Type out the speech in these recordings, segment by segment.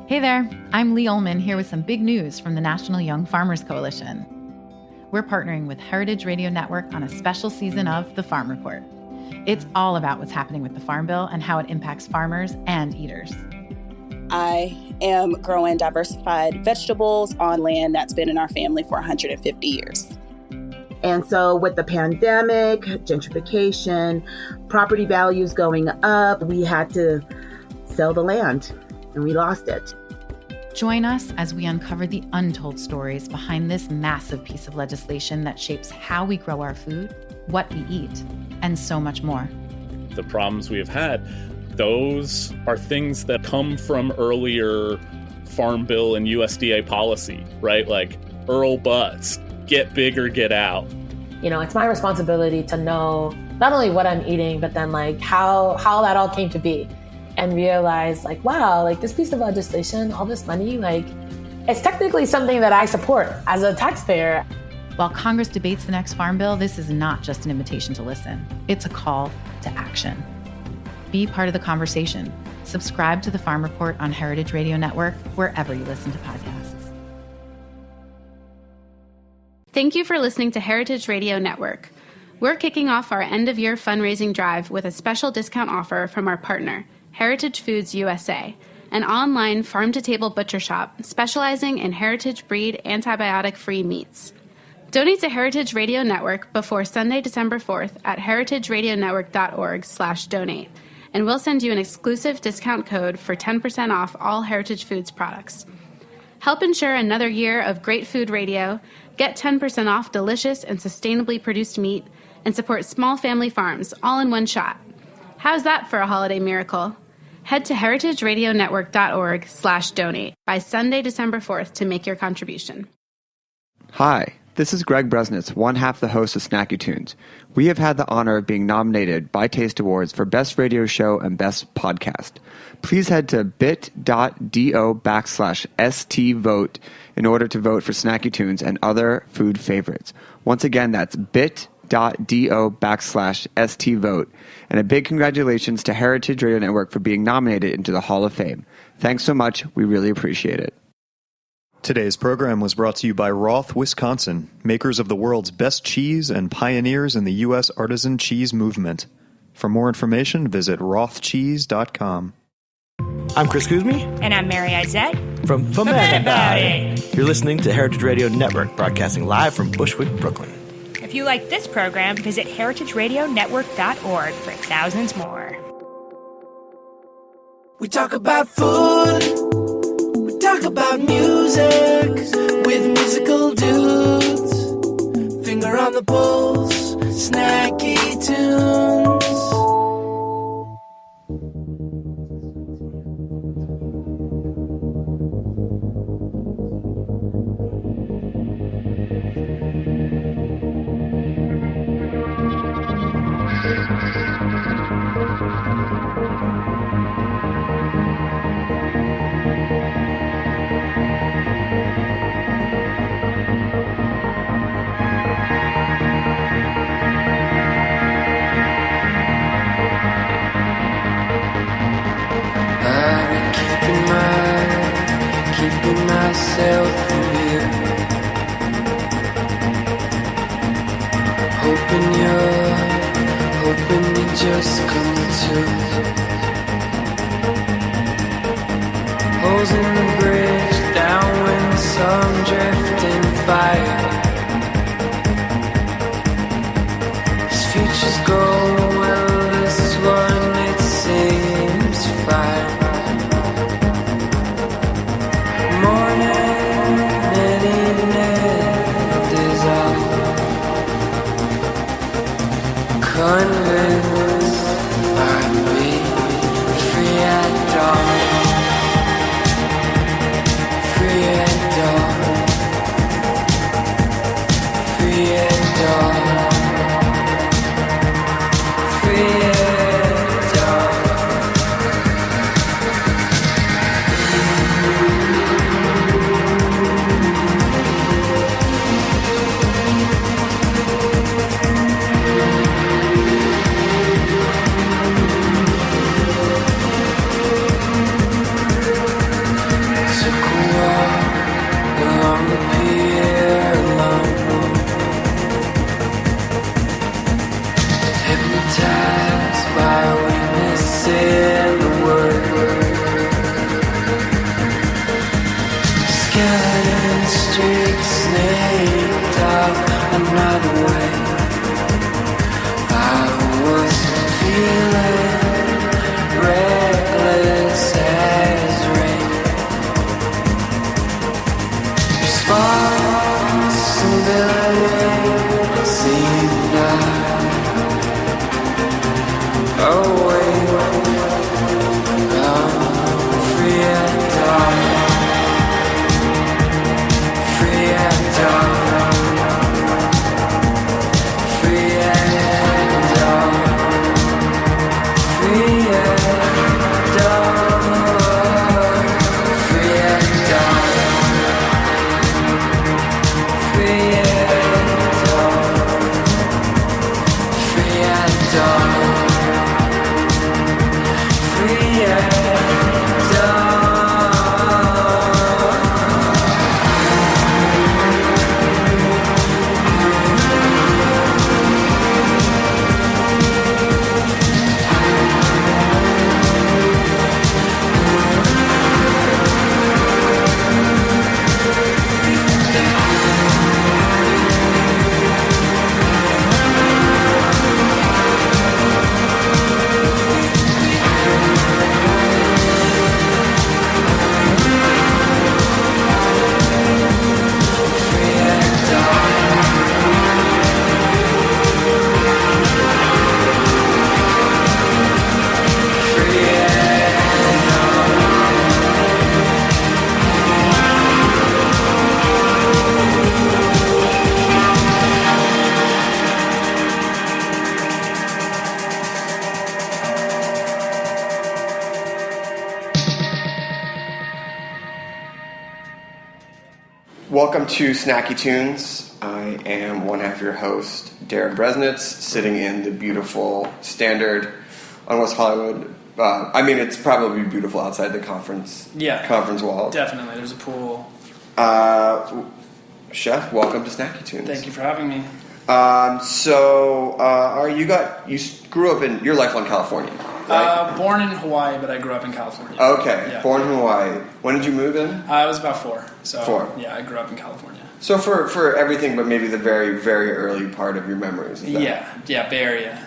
Hey there, I'm Lee Ullman here with some big news from the National Young Farmers Coalition. We're partnering with Heritage Radio Network on a special season of The Farm Report. It's all about what's happening with the Farm Bill and how it impacts farmers and eaters. I am growing diversified vegetables on land that's been in our family for 150 years. And so with the pandemic, gentrification, property values going up, we had to sell the land and we lost it. Join us as we uncover the untold stories behind this massive piece of legislation that shapes how we grow our food, what we eat, and so much more. The problems we have had, those are things that come from earlier Farm Bill and USDA policy, right? Like Earl Butz, get big or get out. You know, it's my responsibility to know not only what I'm eating, but then like how that all came to be. And realize like, wow, like this piece of legislation, all this money, like it's technically something that I support as a taxpayer. While Congress debates the next Farm Bill, this is not just an invitation to listen. It's a call to action. Be part of the conversation. Subscribe to the Farm Report on Heritage Radio Network, wherever you listen to podcasts. Thank you for listening to Heritage Radio Network. We're kicking off our end-of-year fundraising drive with a special discount offer from our partner, Heritage Foods USA, an online farm-to-table butcher shop specializing in heritage breed antibiotic-free meats. Donate to Heritage Radio Network before Sunday, December 4th at heritageradionetwork.org/donate, and we'll send you an exclusive discount code for 10% off all Heritage Foods products. Help ensure another year of great food radio, get 10% off delicious and sustainably produced meat, and support small family farms all in one shot. How's that for a holiday miracle? Head to heritageradionetwork.org/donate by Sunday, December 4th to make your contribution. Hi, this is Greg Bresnitz, one half the host of Snacky Tunes. We have had the honor of being nominated by Taste Awards for Best Radio Show and Best Podcast. Please head to bit.do/STVote in order to vote for Snacky Tunes and other food favorites. Once again, that's bit.do/STVote. And a big congratulations to Heritage Radio Network for being nominated into the Hall of Fame. Thanks so much. We really appreciate it. Today's program was brought to you by Roth, Wisconsin, makers of the world's best cheese and pioneers in the U.S. artisan cheese movement. For more information, visit rothcheese.com. I'm Chris Kuzmi. And I'm Mary Izette. From Forget About It. You're listening to Heritage Radio Network, broadcasting live from Bushwick, Brooklyn. If you like this program, visit heritageradionetwork.org for thousands more. We talk about food. We talk about music with musical dudes. Finger on the pulse, snacky tunes. Keeping myself from you, hoping you just come to. Holes in the bridge, downwind, some drifting fire. This future's gold, well this one it seems fine. Convinced by me, free at dawn. in the woods. Skeleton streaks snaked out another way. I was feeling reckless as rain. Responsibility seemed not away. I'm free and dumb. Free and dumb. Free and dumb. Free and dumb. Free and dumb. Free and dumb. Free and dumb. Free and dumb. Welcome to Snacky Tunes. I am one half your host, Darren Bresnitz, sitting in the beautiful Standard on West Hollywood. I mean, it's probably beautiful outside the conference wall. Definitely. There's a pool. Chef, welcome to Snacky Tunes. Thank you for having me. You grew up in, you're lifelong Californian, right? Born in Hawaii, but I grew up in California. Okay, Yeah. Born in Hawaii. When did you move in? I was about 4. So 4. Yeah, I grew up in California. So for everything, but maybe the very, very early part of your memories. Is that? Yeah, Bay Area.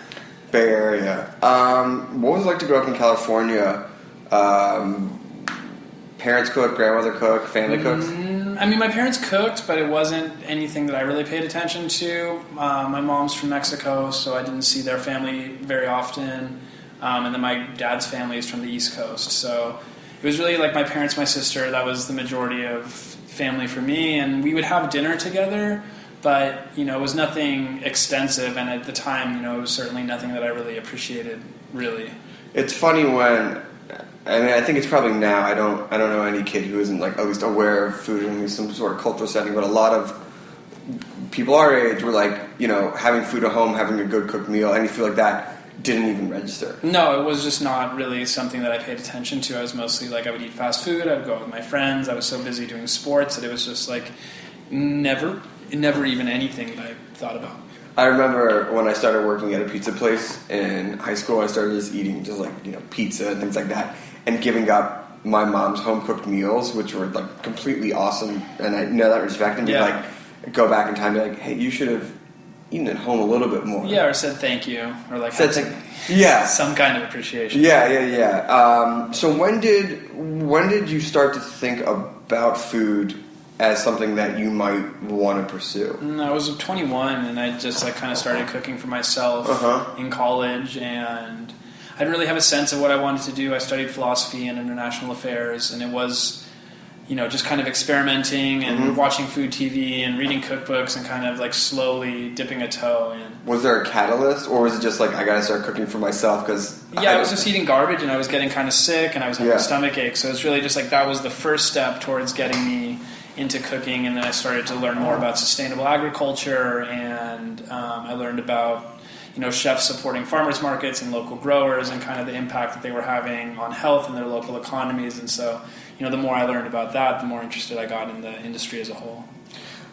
Bay Area. What was it like to grow up in California? Parents cook, grandmother cook, family cooks? I mean, my parents cooked, but it wasn't anything that I really paid attention to. My mom's from Mexico, so I didn't see their family very often. And then my dad's family is from the East Coast. So it was really like my parents, my sister, that was the majority of family for me. And we would have dinner together, but, it was nothing extensive. And at the time, it was certainly nothing that I really appreciated, really. It's funny I think it's probably now. I don't know any kid who isn't like at least aware of food in at least some sort of cultural setting. But a lot of people our age were like, having food at home, having a good cooked meal, anything like that didn't even register. No, it was just not really something that I paid attention to. I was mostly like I would eat fast food. I would go out with my friends. I was so busy doing sports that it was just like never even anything that I thought about. I remember when I started working at a pizza place in high school, I started just eating just like, pizza and things like that, and giving up my mom's home-cooked meals, which were like completely awesome, and I know that respect, and like go back in time and be like, hey, you should have eaten at home a little bit more. Yeah, or said thank you, or like some kind of appreciation. Yeah. So when did you start to think about food as something that you might want to pursue? I was 21, and I just kind of started cooking for myself in college, and I didn't really have a sense of what I wanted to do. I studied philosophy and international affairs, and it was, just kind of experimenting and watching food TV and reading cookbooks and kind of like slowly dipping a toe in. Was there a catalyst, or was it just like, I got to start cooking for myself? Because I was just eating garbage, and I was getting kind of sick, and I was having a stomach ache. So it's really just like that was the first step towards getting me into cooking, and then I started to learn more about sustainable agriculture, and I learned about chefs supporting farmers markets and local growers and kind of the impact that they were having on health and their local economies. And so, the more I learned about that, the more interested I got in the industry as a whole.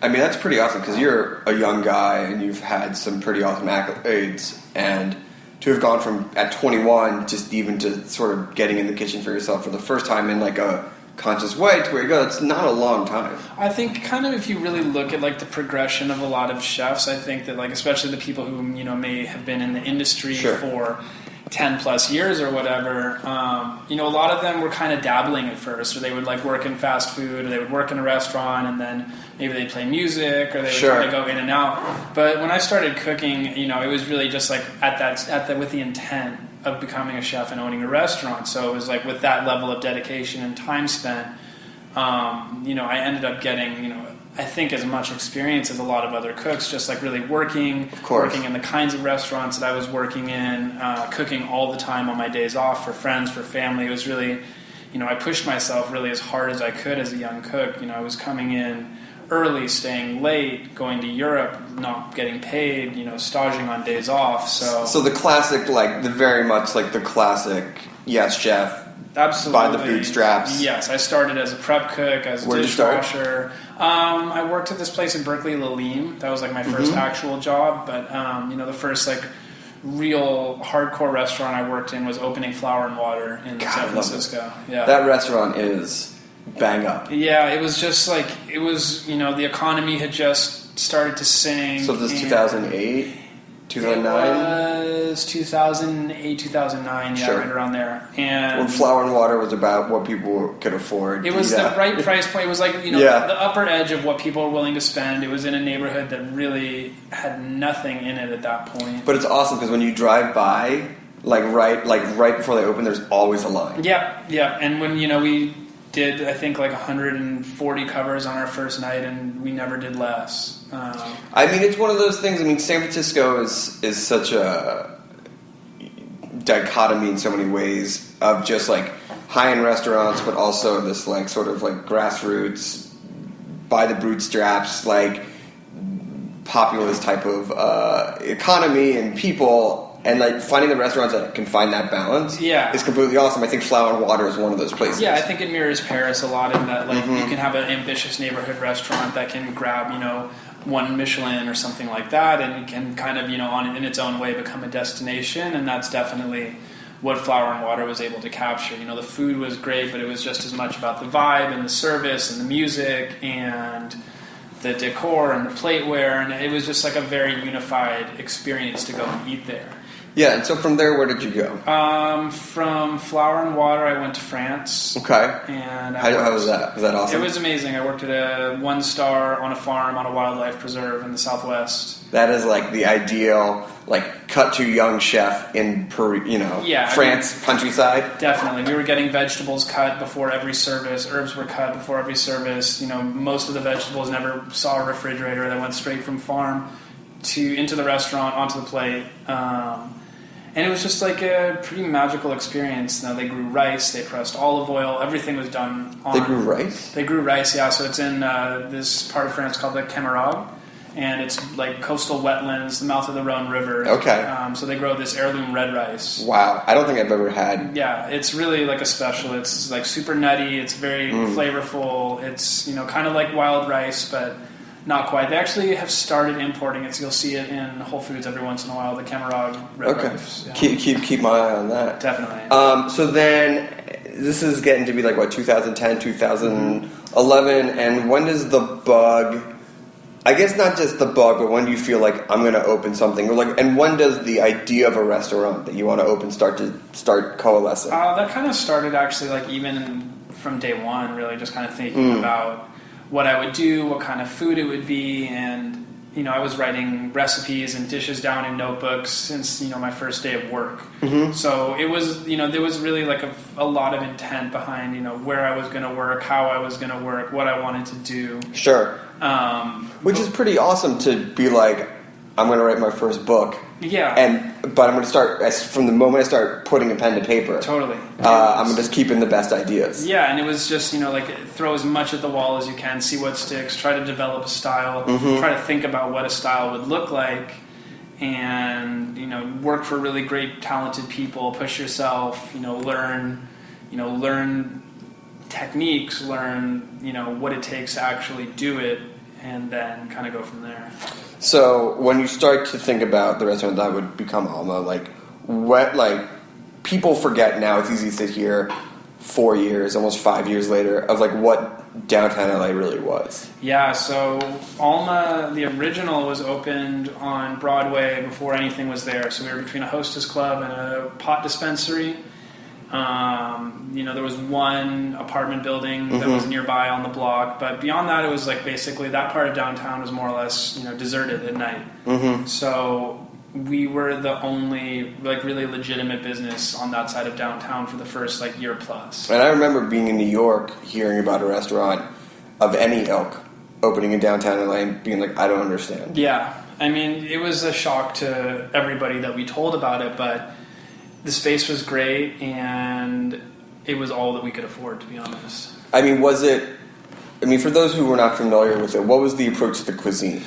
I mean, that's pretty awesome because you're a young guy and you've had some pretty awesome accolades, and to have gone from at 21 just even to sort of getting in the kitchen for yourself for the first time in like a conscious way to where you go, it's not a long time. I think kind of if you really look at like the progression of a lot of chefs, I think that like especially the people who may have been in the industry for 10 plus years or whatever, a lot of them were kind of dabbling at first, or they would like work in fast food, or they would work in a restaurant, and then maybe they'd play music, or they would kind of go in and out. But when I started cooking, it was really just like with the intent of becoming a chef and owning a restaurant. So it was like with that level of dedication and time spent, I ended up getting, I think as much experience as a lot of other cooks, just like really working in the kinds of restaurants that I was working in, cooking all the time on my days off for friends, for family. It was really, I pushed myself really as hard as I could as a young cook. I was coming in early, staying late, going to Europe, not getting paid, staging on days off. So the classic, like very much like the classic, yes, chef. Absolutely. By the bootstraps. Yes, I started as a prep cook, as a dishwasher. I worked at this place in Berkeley, Lalim. That was like my first actual job. But the first like real hardcore restaurant I worked in was Opening Flower and Water in San Francisco. Yeah, that restaurant is bang up. Yeah, it was just like the economy had just started to sing. So this 2008. 2009? It was 2008, 2009, right around there. And when Flour and Water was about what people could afford. It was the right price point. It was like, the upper edge of what people were willing to spend. It was in a neighborhood that really had nothing in it at that point. But it's awesome because when you drive by, right before they open, there's always a line. Yeah. And when, we did, I think, like 140 covers on our first night, and we never did less. It's one of those things. San Francisco is such a dichotomy in so many ways of just like high-end restaurants, but also this like sort of like grassroots, by the bootstraps, like populist type of economy and people. And like finding the restaurants that can find that balance is completely awesome. I think Flour and Water is one of those places. Yeah, I think it mirrors Paris a lot in that like you can have an ambitious neighborhood restaurant that can grab, one Michelin or something like that, and it can kind of, in its own way become a destination, and that's definitely what Flour and Water was able to capture. The food was great, but it was just as much about the vibe and the service and the music and the decor and the plateware, and it was just like a very unified experience to go and eat there. Yeah, and so from there, where did you go? From Flour and Water, I went to France. Okay. And how was that? Was that awesome? It was amazing. I worked at a 1-star on a farm on a wildlife preserve in the Southwest. That is like the ideal, like cut to young chef in Peru, France countryside. Definitely. We were getting vegetables cut before every service. Herbs were cut before every service. Most of the vegetables never saw a refrigerator. They went straight from farm into the restaurant, onto the plate. And it was just like a pretty magical experience. They grew rice, they pressed olive oil, everything was done on... They grew rice? They grew rice, yeah. So it's in this part of France called the Camargue, and it's like coastal wetlands, the mouth of the Rhone River. Okay. So they grow this heirloom red rice. Wow, I don't think I've ever had... Yeah, it's really like a special. It's like super nutty, it's very flavorful. It's, kind of like wild rice, but... Not quite. They actually have started importing it, so you'll see it in Whole Foods every once in a while. The Camargue red rice. Yeah. Keep my eye on that. Definitely. So then, this is getting to be like what 2010, 2011, and when does the bug? I guess not just the bug, but when do you feel like I'm going to open something, or like, and when does the idea of a restaurant that you want to open start coalescing? That kind of started actually like even from day one. Really, just kind of thinking about what I would do, what kind of food it would be, and I was writing recipes and dishes down in notebooks since my first day of work. So it was there was really like a lot of intent behind where I was going to work, how I was going to work, what I wanted to do. Sure. Which is pretty awesome to be like, I'm going to write my first book. Yeah. But I'm going to start from the moment I start putting a pen to paper. Totally. I'm just keeping the best ideas. Yeah, and it was just like throw as much at the wall as you can, see what sticks, try to develop a style, try to think about what a style would look like, and work for really great, talented people. Push yourself. Learn techniques. Learn what it takes to actually do it, and then kind of go from there. So when you start to think about the restaurant that would become Alma, like what, like, people forget now, it's easy to sit here 4 years, almost 5 years later, of like what downtown LA really was. Yeah, so Alma, the original, was opened on Broadway before anything was there. So we were between a hostess club and a pot dispensary. There was one apartment building that was nearby on the block, but beyond that, it was like basically that part of downtown was more or less, deserted at night. So we were the only like really legitimate business on that side of downtown for the first like year plus. And I remember being in New York, hearing about a restaurant of any ilk opening in downtown LA and being like, I don't understand. Yeah, I mean, it was a shock to everybody that we told about it, but the space was great and it was all that we could afford, to be honest. I mean, for those who were not familiar with it, what was the approach to the cuisine?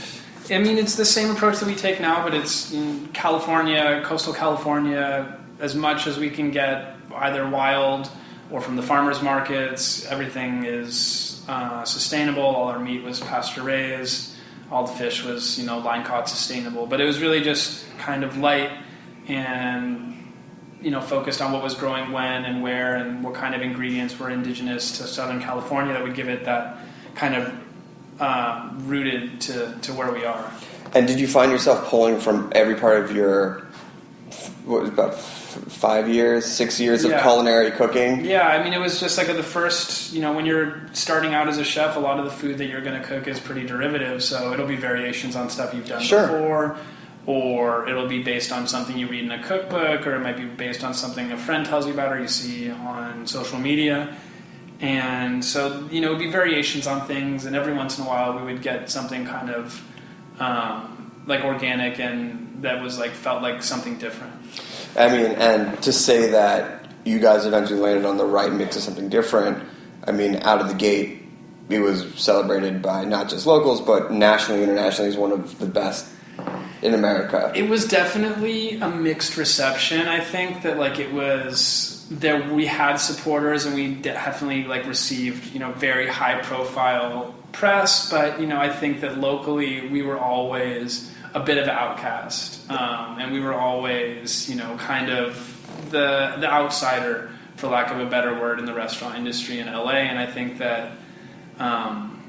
I mean, it's the same approach that we take now, but it's in California, coastal California, as much as we can get either wild or from the farmers markets. Everything is sustainable. All our meat was pasture raised. All the fish was, line caught sustainable. But it was really just kind of light and, focused on what was growing when and where and what kind of ingredients were indigenous to Southern California that would give it that kind of rooted to where we are. And did you find yourself pulling from every part of your, what was it, about 5 years, 6 years of culinary cooking? Yeah, I mean, it was just like the first, when you're starting out as a chef, a lot of the food that you're going to cook is pretty derivative, so it'll be variations on stuff you've done before, or it'll be based on something you read in a cookbook, or it might be based on something a friend tells you about or you see on social media. And so, it would be variations on things, and every once in a while we would get something kind of like organic and that was like felt like something different. I mean, and to say that you guys eventually landed on the right mix of something different, I mean, out of the gate, it was celebrated by not just locals, but nationally, internationally as one of the best in America. It was definitely a mixed reception. I think that like it was there. We had supporters, and we definitely like received very high profile press. But I think that locally we were always a bit of an outcast, and we were always kind of the outsider, for lack of a better word, in the restaurant industry in LA. And I think that.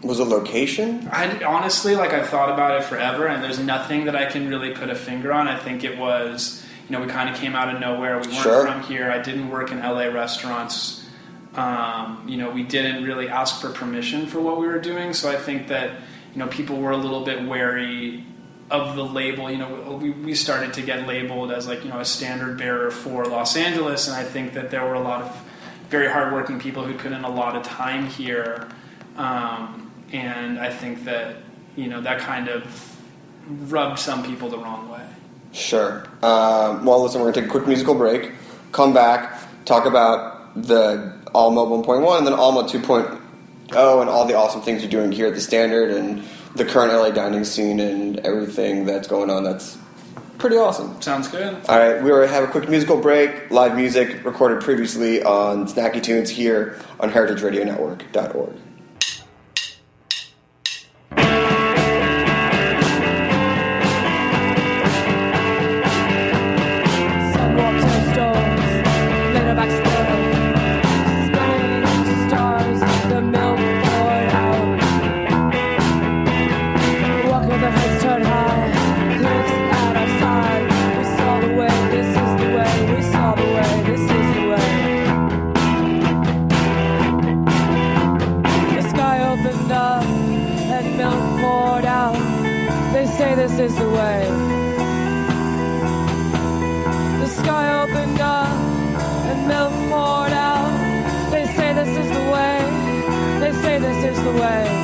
Was it location? I honestly, I've thought about it forever, and there's nothing that I can really put a finger on. I think it was, we kind of came out of nowhere. We weren't from here. I didn't work in LA restaurants. We didn't really ask for permission for what we were doing. So I think that, people were a little bit wary of the label. We started to get labeled as a standard bearer for Los Angeles. And I think that there were a lot of very hardworking people who put in a lot of time here. And I think that, that kind of rubbed some people the wrong way. Sure. Well, listen, we're going to take a quick musical break, come back, talk about the Alma 1.1 and then Alma 2.0 and all the awesome things you're doing here at the Standard and the current LA dining scene and everything that's going on. That's pretty awesome. Sounds good. All right, we have a quick musical break. Live music recorded previously on Snacky Tunes here on heritageradionetwork.org. This is the way. The sky opened up and milk poured out. They say this is the way. They say this is the way.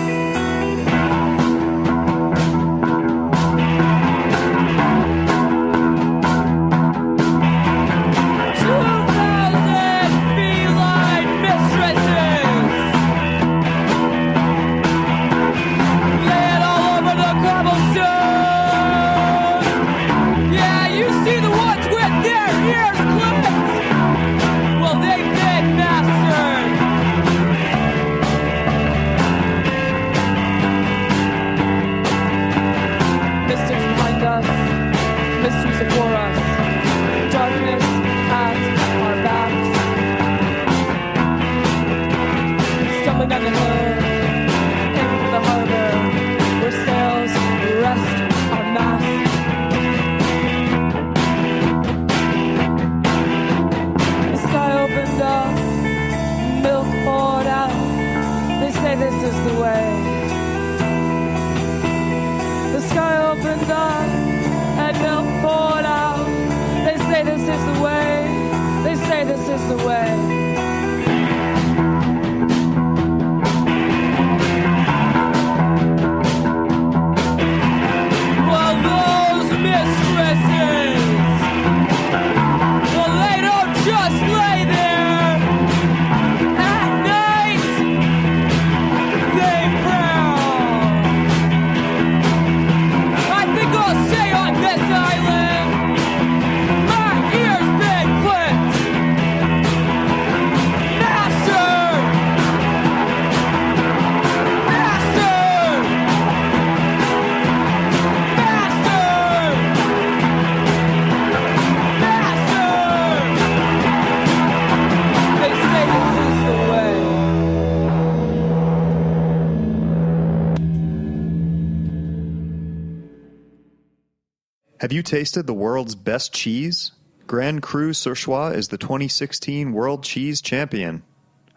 the way. The sky opened up and milk poured out. They say this is the way. They say this is the way. Well, those mistresses, well, they don't just lay there at night. They prowl. I think I'll stay on this island. My ears been clipped. Master! Master! Master! Master! They say this is the way. Have you tasted the world's best cheese? Grand Cru Surchoix is the 2016 World Cheese Champion.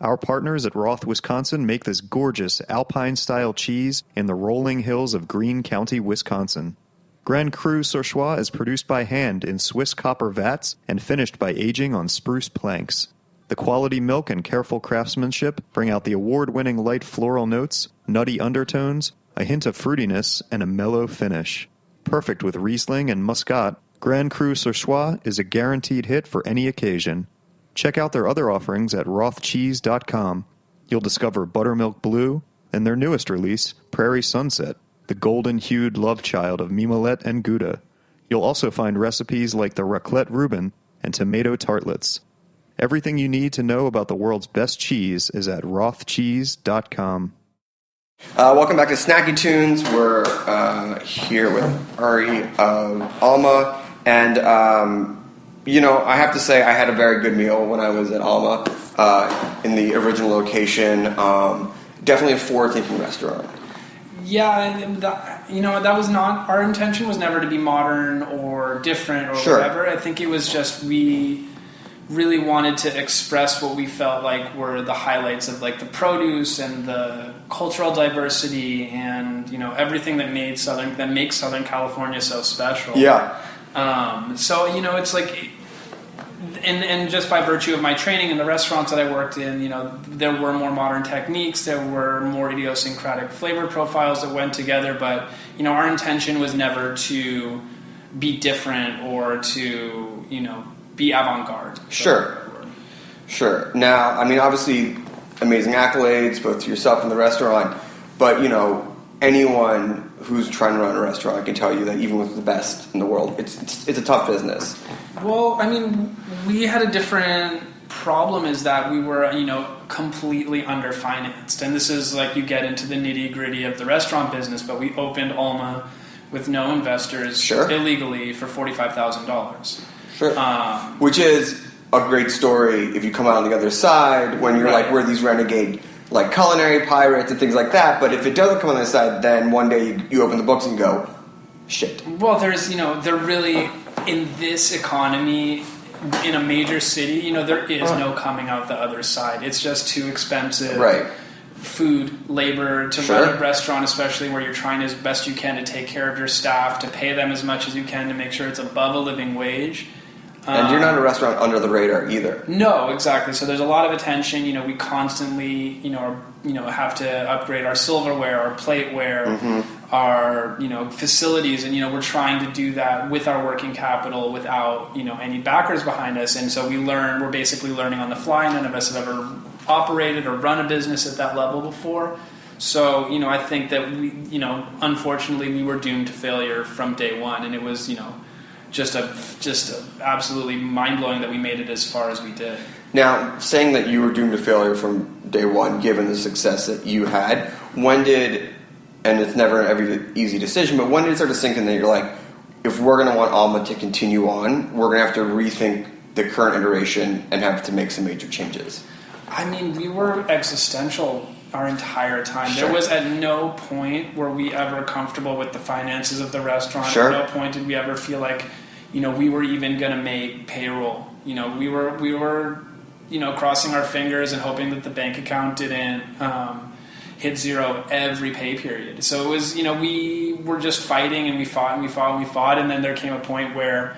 Our partners at Roth, Wisconsin make this gorgeous Alpine-style cheese in the rolling hills of Greene County, Wisconsin. Grand Cru Surchoix is produced by hand in Swiss copper vats and finished by aging on spruce planks. The quality milk and careful craftsmanship bring out the award-winning light floral notes, nutty undertones, a hint of fruitiness, and a mellow finish. Perfect with Riesling and Muscat, Grand Cru Surchoix is a guaranteed hit for any occasion. Check out their other offerings at rothcheese.com. You'll discover Buttermilk Blue and their newest release, Prairie Sunset, the golden-hued love child of Mimolette and Gouda. You'll also find recipes like the Raclette Reuben and tomato tartlets. Everything you need to know about the world's best cheese is at rothcheese.com. Welcome back to Snacky Tunes. We're here with Ari of Alma. And, I have to say I had a very good meal when I was at Alma in the original location. Definitely a forward-thinking restaurant. Yeah, and that was not, our intention was never to be modern or different or Sure. whatever. I think it was just we really wanted to express what we felt like were the highlights of like the produce and the cultural diversity and everything that makes Southern California so special. Yeah. So it's like, and just by virtue of my training in the restaurants that I worked in, there were more modern techniques, there were more idiosyncratic flavor profiles that went together, but our intention was never to be different or to be avant-garde. Sure. Now, obviously, amazing accolades, both to yourself and the restaurant, but, anyone who's trying to run a restaurant can tell you that even with the best in the world, it's a tough business. Well, we had a different problem is that we were, completely underfinanced. And this is like you get into the nitty-gritty of the restaurant business, but we opened Alma with no investors illegally for $45,000. Sure. Which is a great story if you come out on the other side when you're like, we're these renegade like culinary pirates and things like that. But if it doesn't come on the other side, then one day you open the books and you go, shit. Well, there's, they're really, in this economy, in a major city, there is no coming out the other side. It's just too expensive. Right. Food, labor, to run a restaurant, especially where you're trying as best you can to take care of your staff, to pay them as much as you can to make sure it's above a living wage. And you're not a restaurant under the radar either. No, exactly. So there's a lot of attention. We constantly, have to upgrade our silverware, our plateware, our, facilities, and we're trying to do that with our working capital without, any backers behind us. And so we're basically learning on the fly. None of us have ever operated or run a business at that level before. So, I think that we, unfortunately, we were doomed to failure from day one, and it was, just absolutely mind-blowing that we made it as far as we did. Now, saying that you were doomed to failure from day one, given the success that you had, when did, and it's never an every easy decision, but when did it start to sink in that you're like, if we're going to want Alma to continue on, we're going to have to rethink the current iteration and have to make some major changes? We were existential our entire time. Sure. There was at no point were we ever comfortable with the finances of the restaurant. Sure. At no point did we ever feel like, we were even going to make payroll. We were crossing our fingers and hoping that the bank account didn't, hit zero every pay period. So it was, we were just fighting, and we fought and we fought and we fought, and then there came a point where,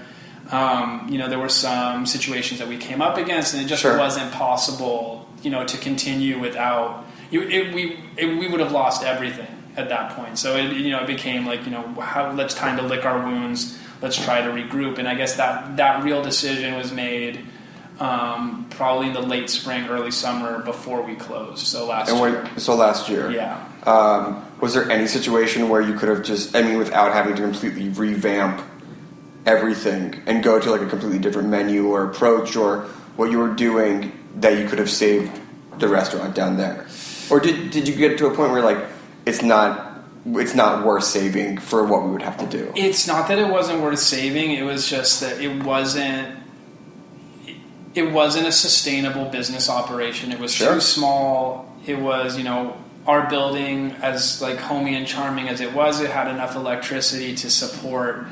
there were some situations that we came up against, and it just wasn't possible, to continue without. We would have lost everything at that point. So it became like, let's time to lick our wounds. Let's try to regroup. And I guess that real decision was made probably in the late spring, early summer before we closed. So last year. So last year. Yeah. Was there any situation where you could have without having to completely revamp everything and go to like a completely different menu or approach or what you were doing, that you could have saved the restaurant down there? Or did you get to a point where like it's not worth saving for what we would have to do? It's not that it wasn't worth saving. It was just that it wasn't a sustainable business operation. It was too small. It was, our building, as like homey and charming as it was, it had enough electricity to support,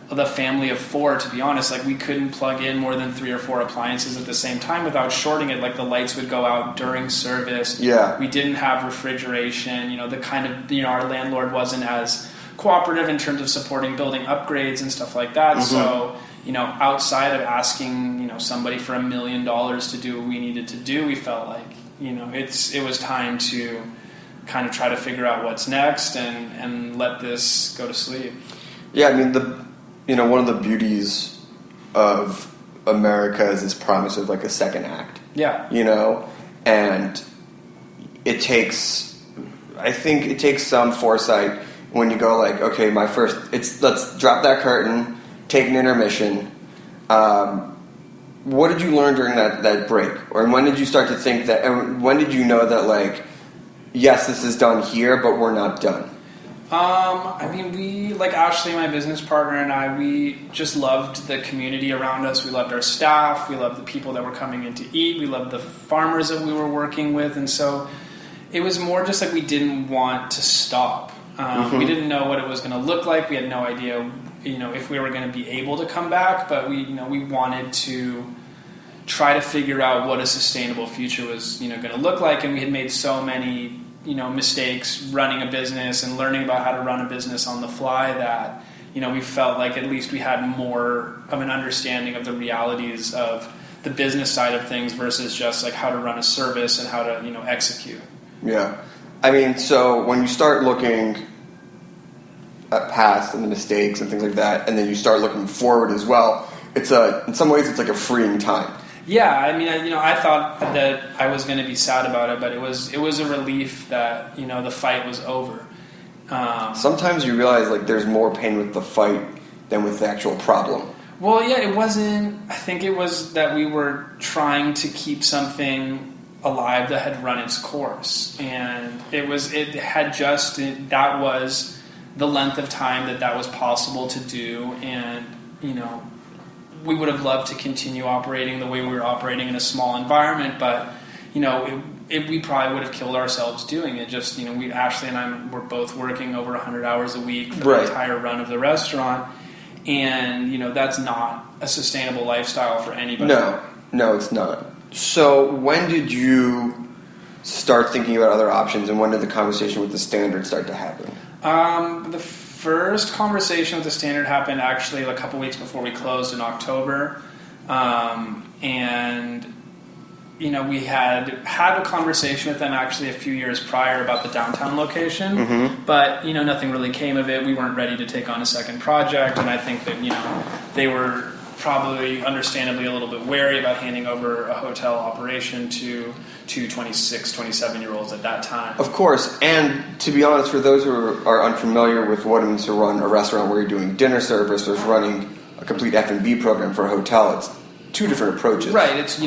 the family of 4, to be honest. Like, we couldn't plug in more than 3 or 4 appliances at the same time without shorting it. Like, the lights would go out during service. Yeah. We didn't have refrigeration. The kind of, our landlord wasn't as cooperative in terms of supporting building upgrades and stuff like that. Mm-hmm. So, outside of asking, somebody for $1 million to do what we needed to do, we felt like, it was time to kind of try to figure out what's next and let this go to sleep. Yeah, I mean, one of the beauties of America is this promise of like a second act. Yeah. And I think it takes some foresight when you go like, okay, let's drop that curtain, take an intermission. What did you learn during that break? Or when did you start to think that, and when did you know that like, yes, this is done here, but we're not done? We, like Ashley, my business partner, and I, we just loved the community around us. We loved our staff. We loved the people that were coming in to eat. We loved the farmers that we were working with. And so it was more just like we didn't want to stop. We didn't know what it was going to look like. We had no idea, if we were going to be able to come back. But we wanted to try to figure out what a sustainable future was, going to look like. And we had made so many mistakes running a business and learning about how to run a business on the fly that, we felt like at least we had more of an understanding of the realities of the business side of things versus just like how to run a service and how to, execute. Yeah. I mean, so when you start looking at past and the mistakes and things like that, and then you start looking forward as well, in some ways it's like a freeing time. Yeah, I mean, I thought that I was going to be sad about it, but it was a relief that, the fight was over. Sometimes you realize, like, there's more pain with the fight than with the actual problem. Well, yeah, I think it was that we were trying to keep something alive that had run its course. And that was the length of time that was possible to do. And, we would have loved to continue operating the way we were operating in a small environment, but we probably would have killed ourselves doing it. Just Ashley and I were both working over 100 hours a week for the entire run of the restaurant, and that's not a sustainable lifestyle for anybody. No, it's not. So when did you start thinking about other options, and when did the conversation with the Standard start to happen? The first conversation with the Standard happened actually a couple weeks before we closed in October. And we had a conversation with them actually a few years prior about the downtown location, but nothing really came of it. We weren't ready to take on a second project, and I think that they were probably understandably a little bit wary about handing over a hotel operation to 26, 27-year-olds at that time. Of course, and to be honest, for those who are unfamiliar with what it means to run a restaurant where you're doing dinner service versus running a complete F&B program for a hotel, it's two different approaches. Right, it's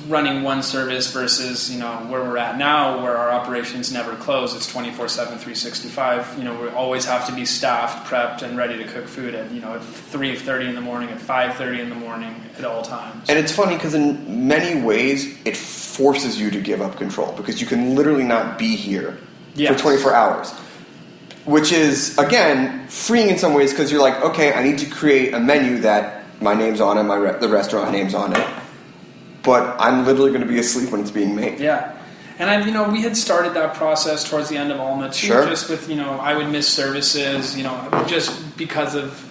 running one service versus where we're at now, where our operations never close. It's 24/7, 365. We always have to be staffed, prepped, and ready to cook food at 3:30 in the morning, at 5:30 in the morning, at all times. And it's funny because in many ways it forces you to give up control because you can literally not be here for 24 hours. Which is, again, freeing in some ways because you're like, okay, I need to create a menu that my name's on it, the restaurant name's on it, but I'm literally going to be asleep when it's being made. Yeah. And we had started that process towards the end of Alma too, just with, I would miss services, just because of,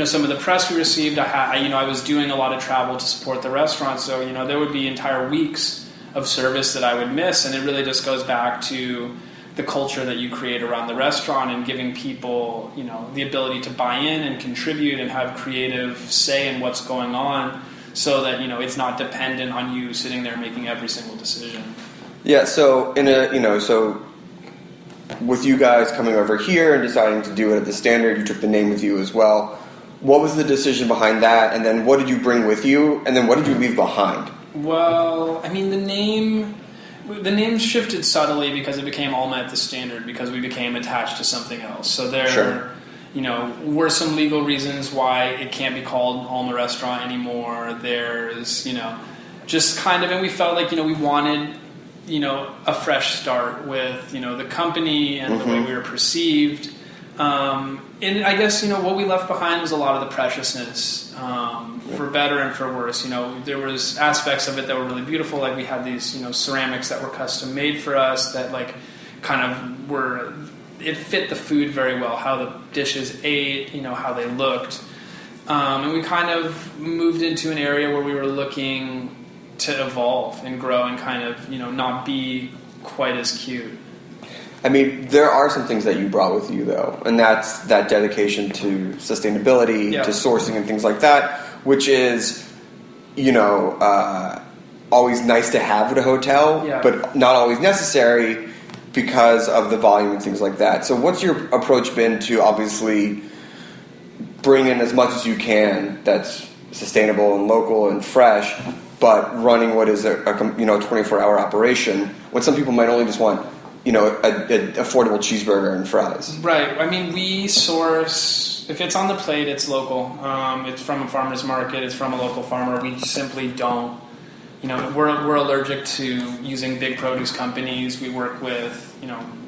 some of the press we received. I was doing a lot of travel to support the restaurant. So, there would be entire weeks of service that I would miss. And it really just goes back to the culture that you create around the restaurant and giving people, the ability to buy in and contribute and have creative say in what's going on, so that, it's not dependent on you sitting there making every single decision. Yeah, so so with you guys coming over here and deciding to do it at the Standard, you took the name with you as well. What was the decision behind that? And then what did you bring with you? And then what did you leave behind? Well, the name shifted subtly because it became Alma at the Standard, because we became attached to something else. So there were some legal reasons why it can't be called Alma Restaurant anymore. There's, just kind of, and we felt like, we wanted, a fresh start with, the company and the way we were perceived. And I guess, what we left behind was a lot of the preciousness, for better and for worse. There was aspects of it that were really beautiful. Like we had these, ceramics that were custom made for us that it fit the food very well, how the dishes ate, how they looked. And we kind of moved into an area where we were looking to evolve and grow and kind of, not be quite as cute. There are some things that you brought with you, though, and that's that dedication to sustainability, to sourcing and things like that, which is, always nice to have at a hotel, but not always necessary because of the volume and things like that. So what's your approach been to obviously bring in as much as you can that's sustainable and local and fresh, but running what is a 24-hour operation when some people might only just want an affordable cheeseburger and fries? Right. We source, if it's on the plate, it's local. It's from a farmer's market. It's from a local farmer. We simply don't, we're allergic to using big produce companies. We work with,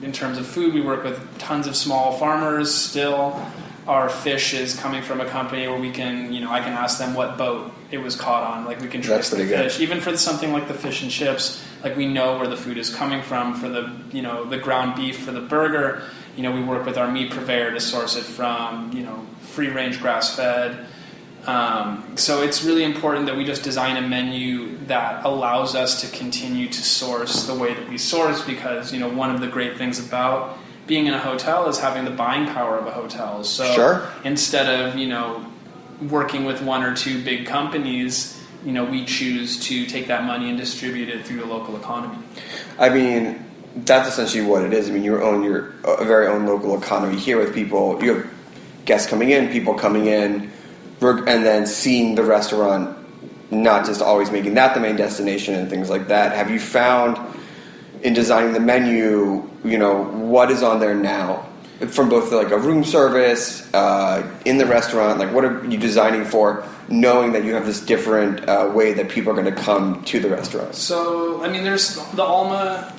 in terms of food, we work with tons of small farmers still. Our fish is coming from a company where we can, I can ask them what boat it was caught on. Like we can trace the fish. Even for something like the fish and chips, like we know where the food is coming from. For the, the ground beef for the burger, we work with our meat purveyor to source it from, free-range grass-fed. So it's really important that we just design a menu that allows us to continue to source the way that we source, because, one of the great things about being in a hotel is having the buying power of a hotel. So instead of, working with one or two big companies, we choose to take that money and distribute it through the local economy. That's essentially what it is. You own your very own local economy here with people. You have guests coming in, people coming in, and then seeing the restaurant, not just always making that the main destination and things like that. Have you found in designing the menu, what is on there now? From both a room service, in the restaurant, what are you designing for, knowing that you have this different way that people are going to come to the restaurant? So, there's the Alma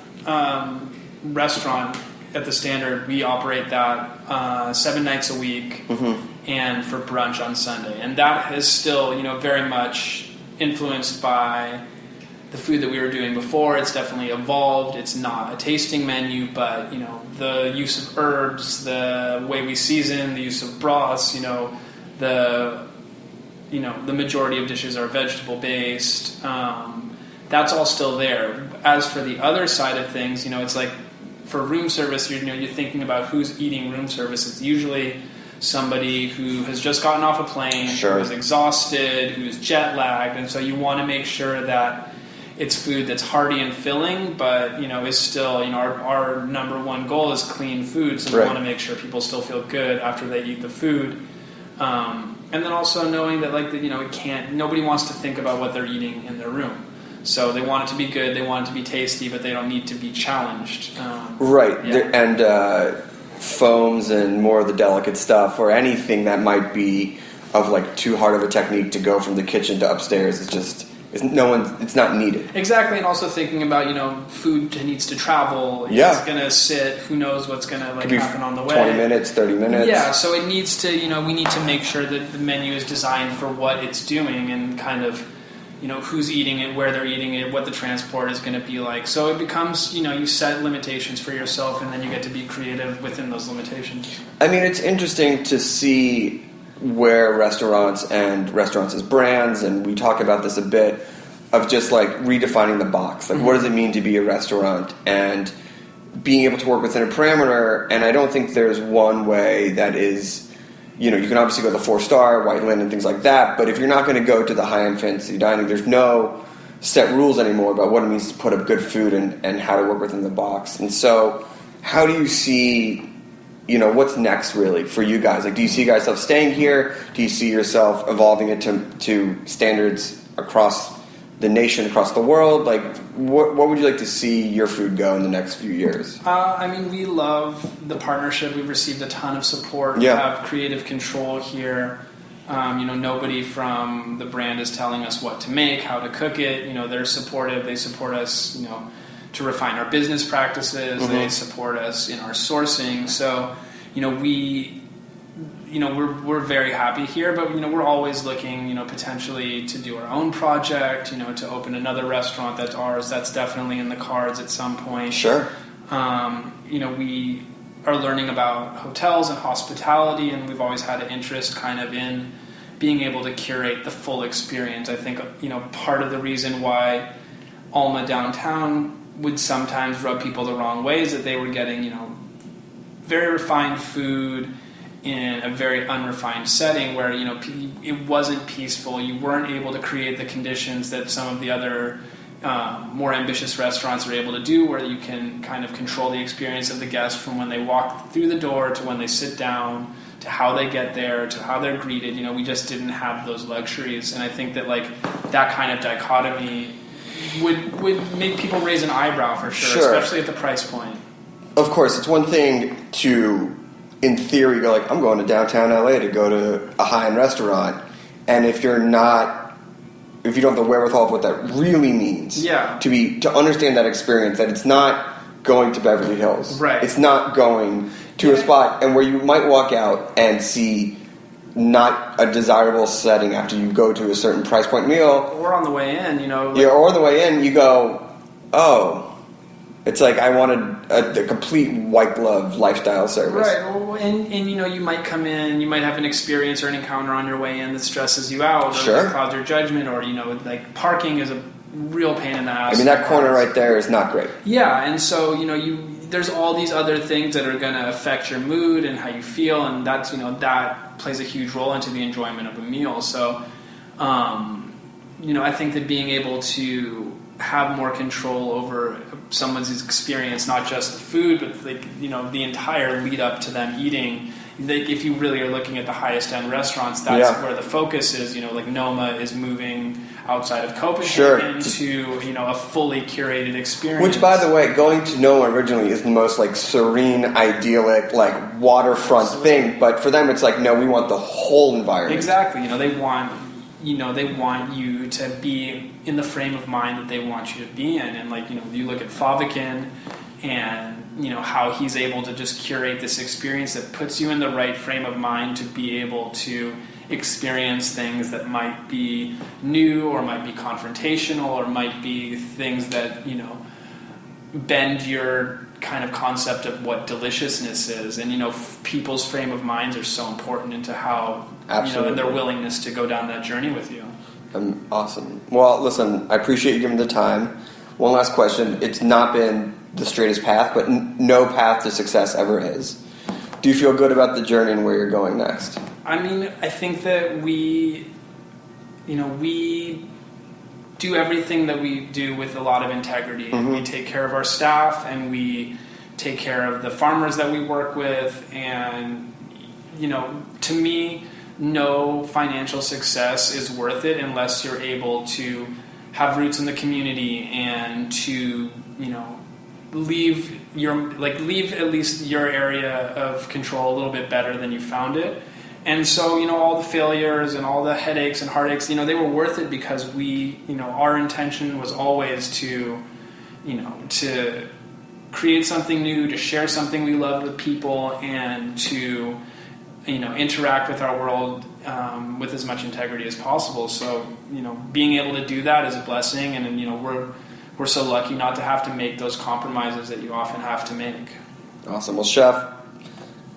restaurant at the Standard. We operate that 7 nights a week, and for brunch on Sunday. And that is still, very much influenced by the food that we were doing before. It's definitely evolved. It's not a tasting menu, but the use of herbs, the way we season, the use of broths, the majority of dishes are vegetable based. That's all still there. As for the other side of things, it's like for room service, you're thinking about who's eating room service. It's usually somebody who has just gotten off a plane, who's exhausted, who's jet lagged, and so you want to make sure that it's food that's hearty and filling, but is still, our number one goal is clean food, so we want to make sure people still feel good after they eat the food. And then also knowing that nobody wants to think about what they're eating in their room. So they want it to be good, they want it to be tasty, but they don't need to be challenged. And foams and more of the delicate stuff, or anything that might be of too hard of a technique to go from the kitchen to upstairs, it's not needed. Exactly, and also thinking about, food needs to travel. It's going to sit. Who knows what's going to happen on the way. 20 minutes, 30 minutes. Yeah, so it needs to, we need to make sure that the menu is designed for what it's doing and kind of, who's eating it, where they're eating it, what the transport is going to be like. So it becomes, you set limitations for yourself, and then you get to be creative within those limitations. I mean, it's interesting to see where restaurants as brands, and we talk about this a bit, of just like redefining the box. Like, what does it mean to be a restaurant? And being able to work within a parameter. And I don't think there's one way that is, you can obviously go to the 4-star, White Linen, and things like that. But if you're not going to go to the high-end fancy dining, there's no set rules anymore about what it means to put up good food and how to work within the box. And so how do you see, what's next really for you guys? Like, do you see yourself staying here? Do you see yourself evolving it to standards across the nation, across the world? Like, what would you like to see your food go in the next few years? We love the partnership. We've received a ton of support. We have creative control here. Nobody from the brand is telling us what to make, how to cook it. They're supportive. They support us, to refine our business practices. Mm-hmm. They support us in our sourcing. So, we're very happy here, but we're always looking, potentially to do our own project, to open another restaurant that's ours. That's definitely in the cards at some point. Sure. We are learning about hotels and hospitality, and we've always had an interest kind of in being able to curate the full experience. I think, part of the reason why Alma downtown would sometimes rub people the wrong way is that they were getting, very refined food in a very unrefined setting where, it wasn't peaceful. You weren't able to create the conditions that some of the other more ambitious restaurants are able to do, where you can kind of control the experience of the guest from when they walk through the door to when they sit down, to how they get there, to how they're greeted. We just didn't have those luxuries. And I think that that kind of dichotomy would make people raise an eyebrow for sure, especially at the price point. Of course, it's one thing to, in theory, go like, I'm going to downtown LA to go to a high-end restaurant, and if you don't have the wherewithal of what that really means, to understand that experience, that it's not going to Beverly Hills, right? It's not going to a spot, and where you might walk out and see not a desirable setting after you go to a certain price point meal, or on the way in, or on the way in, you go, oh. It's like I wanted a complete white glove lifestyle service. Right, and you might come in, you might have an experience or an encounter on your way in that stresses you out, or clouds your judgment, or parking is a real pain in the ass. That corner right there is not great. Yeah, and so there's all these other things that are going to affect your mood and how you feel, and that's that plays a huge role into the enjoyment of a meal. So, I think that being able to have more control over someone's experience, not just the food, but the entire lead up to them eating. If you really are looking at the highest end restaurants, that's where the focus is. Noma is moving outside of Copenhagen into a fully curated experience. Which, by the way, going to Noma originally is the most serene, idyllic, waterfront thing. But for them, it's no, we want the whole environment. Exactly. They want you to be in the frame of mind that they want you to be in. And you look at Faviken and how he's able to just curate this experience that puts you in the right frame of mind to be able to experience things that might be new or might be confrontational or might be things that bend your kind of concept of what deliciousness is. And people's frame of minds are so important into how and their willingness to go down that journey with you. Awesome. Well, listen, I appreciate you giving the time. One last question. It's not been the straightest path, but no path to success ever is. Do you feel good about the journey and where you're going next? I think that we do everything that we do with a lot of integrity. Mm-hmm. We take care of our staff, and we take care of the farmers that we work with. And, to me, no financial success is worth it unless you're able to have roots in the community and to, leave at least your area of control a little bit better than you found it. And so, all the failures and all the headaches and heartaches, they were worth it because we, our intention was always to, to create something new, to share something we loved with people, and to interact with our world with as much integrity as possible. So, being able to do that is a blessing, and we're so lucky not to have to make those compromises that you often have to make. Awesome. Well, Chef,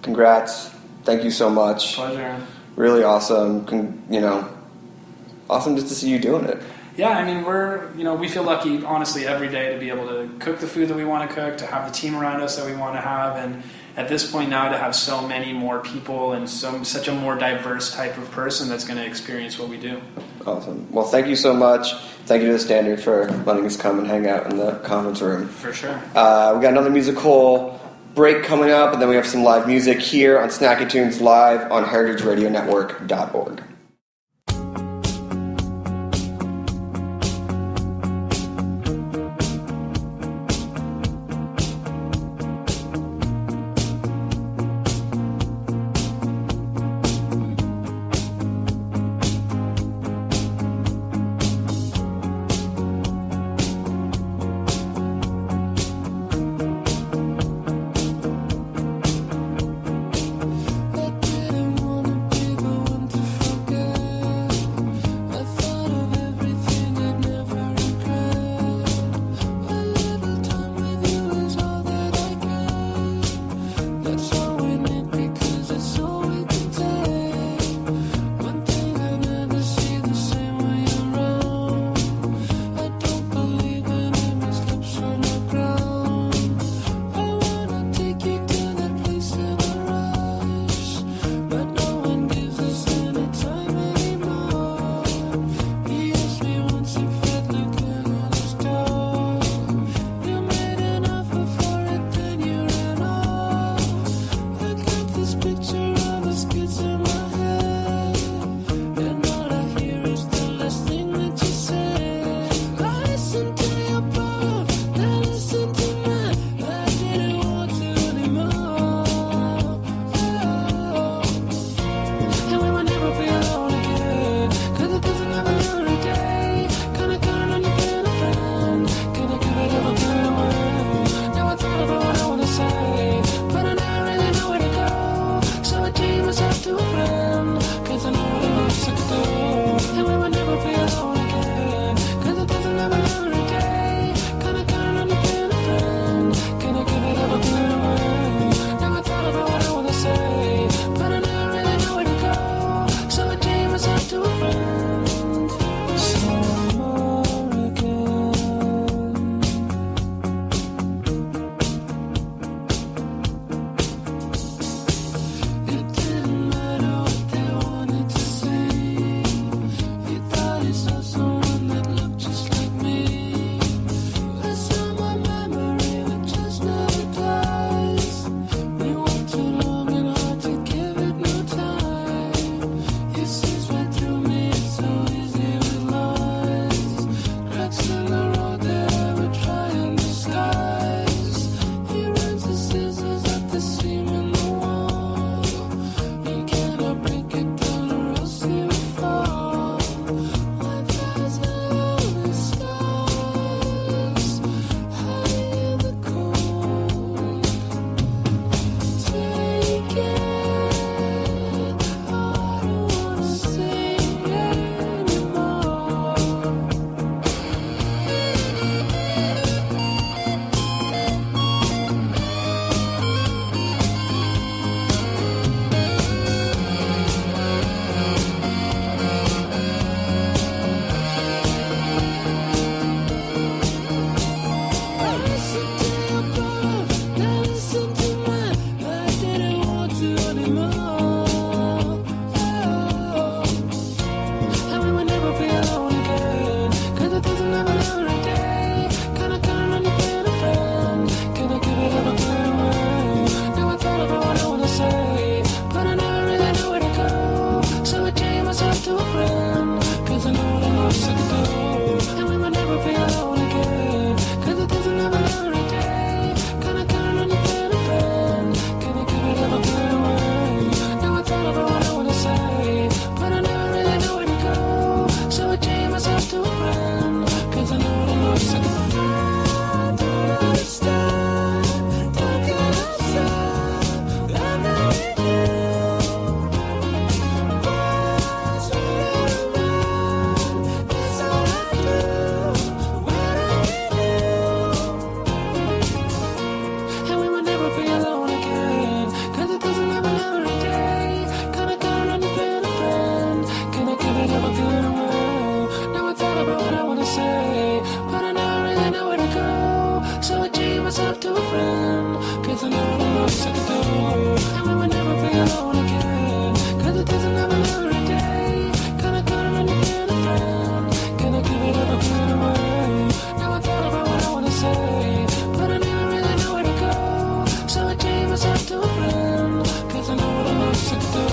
congrats. Thank you so much. Pleasure. Really awesome. Awesome just to see you doing it. Yeah, we feel lucky, honestly, every day to be able to cook the food that we want to cook, to have the team around us that we want to have, and at this point now to have so many more people and such a more diverse type of person that's going to experience what we do. Awesome. Well, thank you so much. Thank you to the Standard for letting us come and hang out in the conference room. For sure. We got another musical break coming up, and then we have some live music here on Snacky Tunes live on heritageradionetwork.org. I didn't wanna be the one to myself to a friend, 'cause I know what I'm sick of doing. And we would never be alone again, 'cause it doesn't happen every day. Kinda good when you get a friend. Gonna give it up or give it away. Now I thought about what I wanna say, but I never really know where to go. So I change myself to a friend, 'cause I know what I'm sick of doing.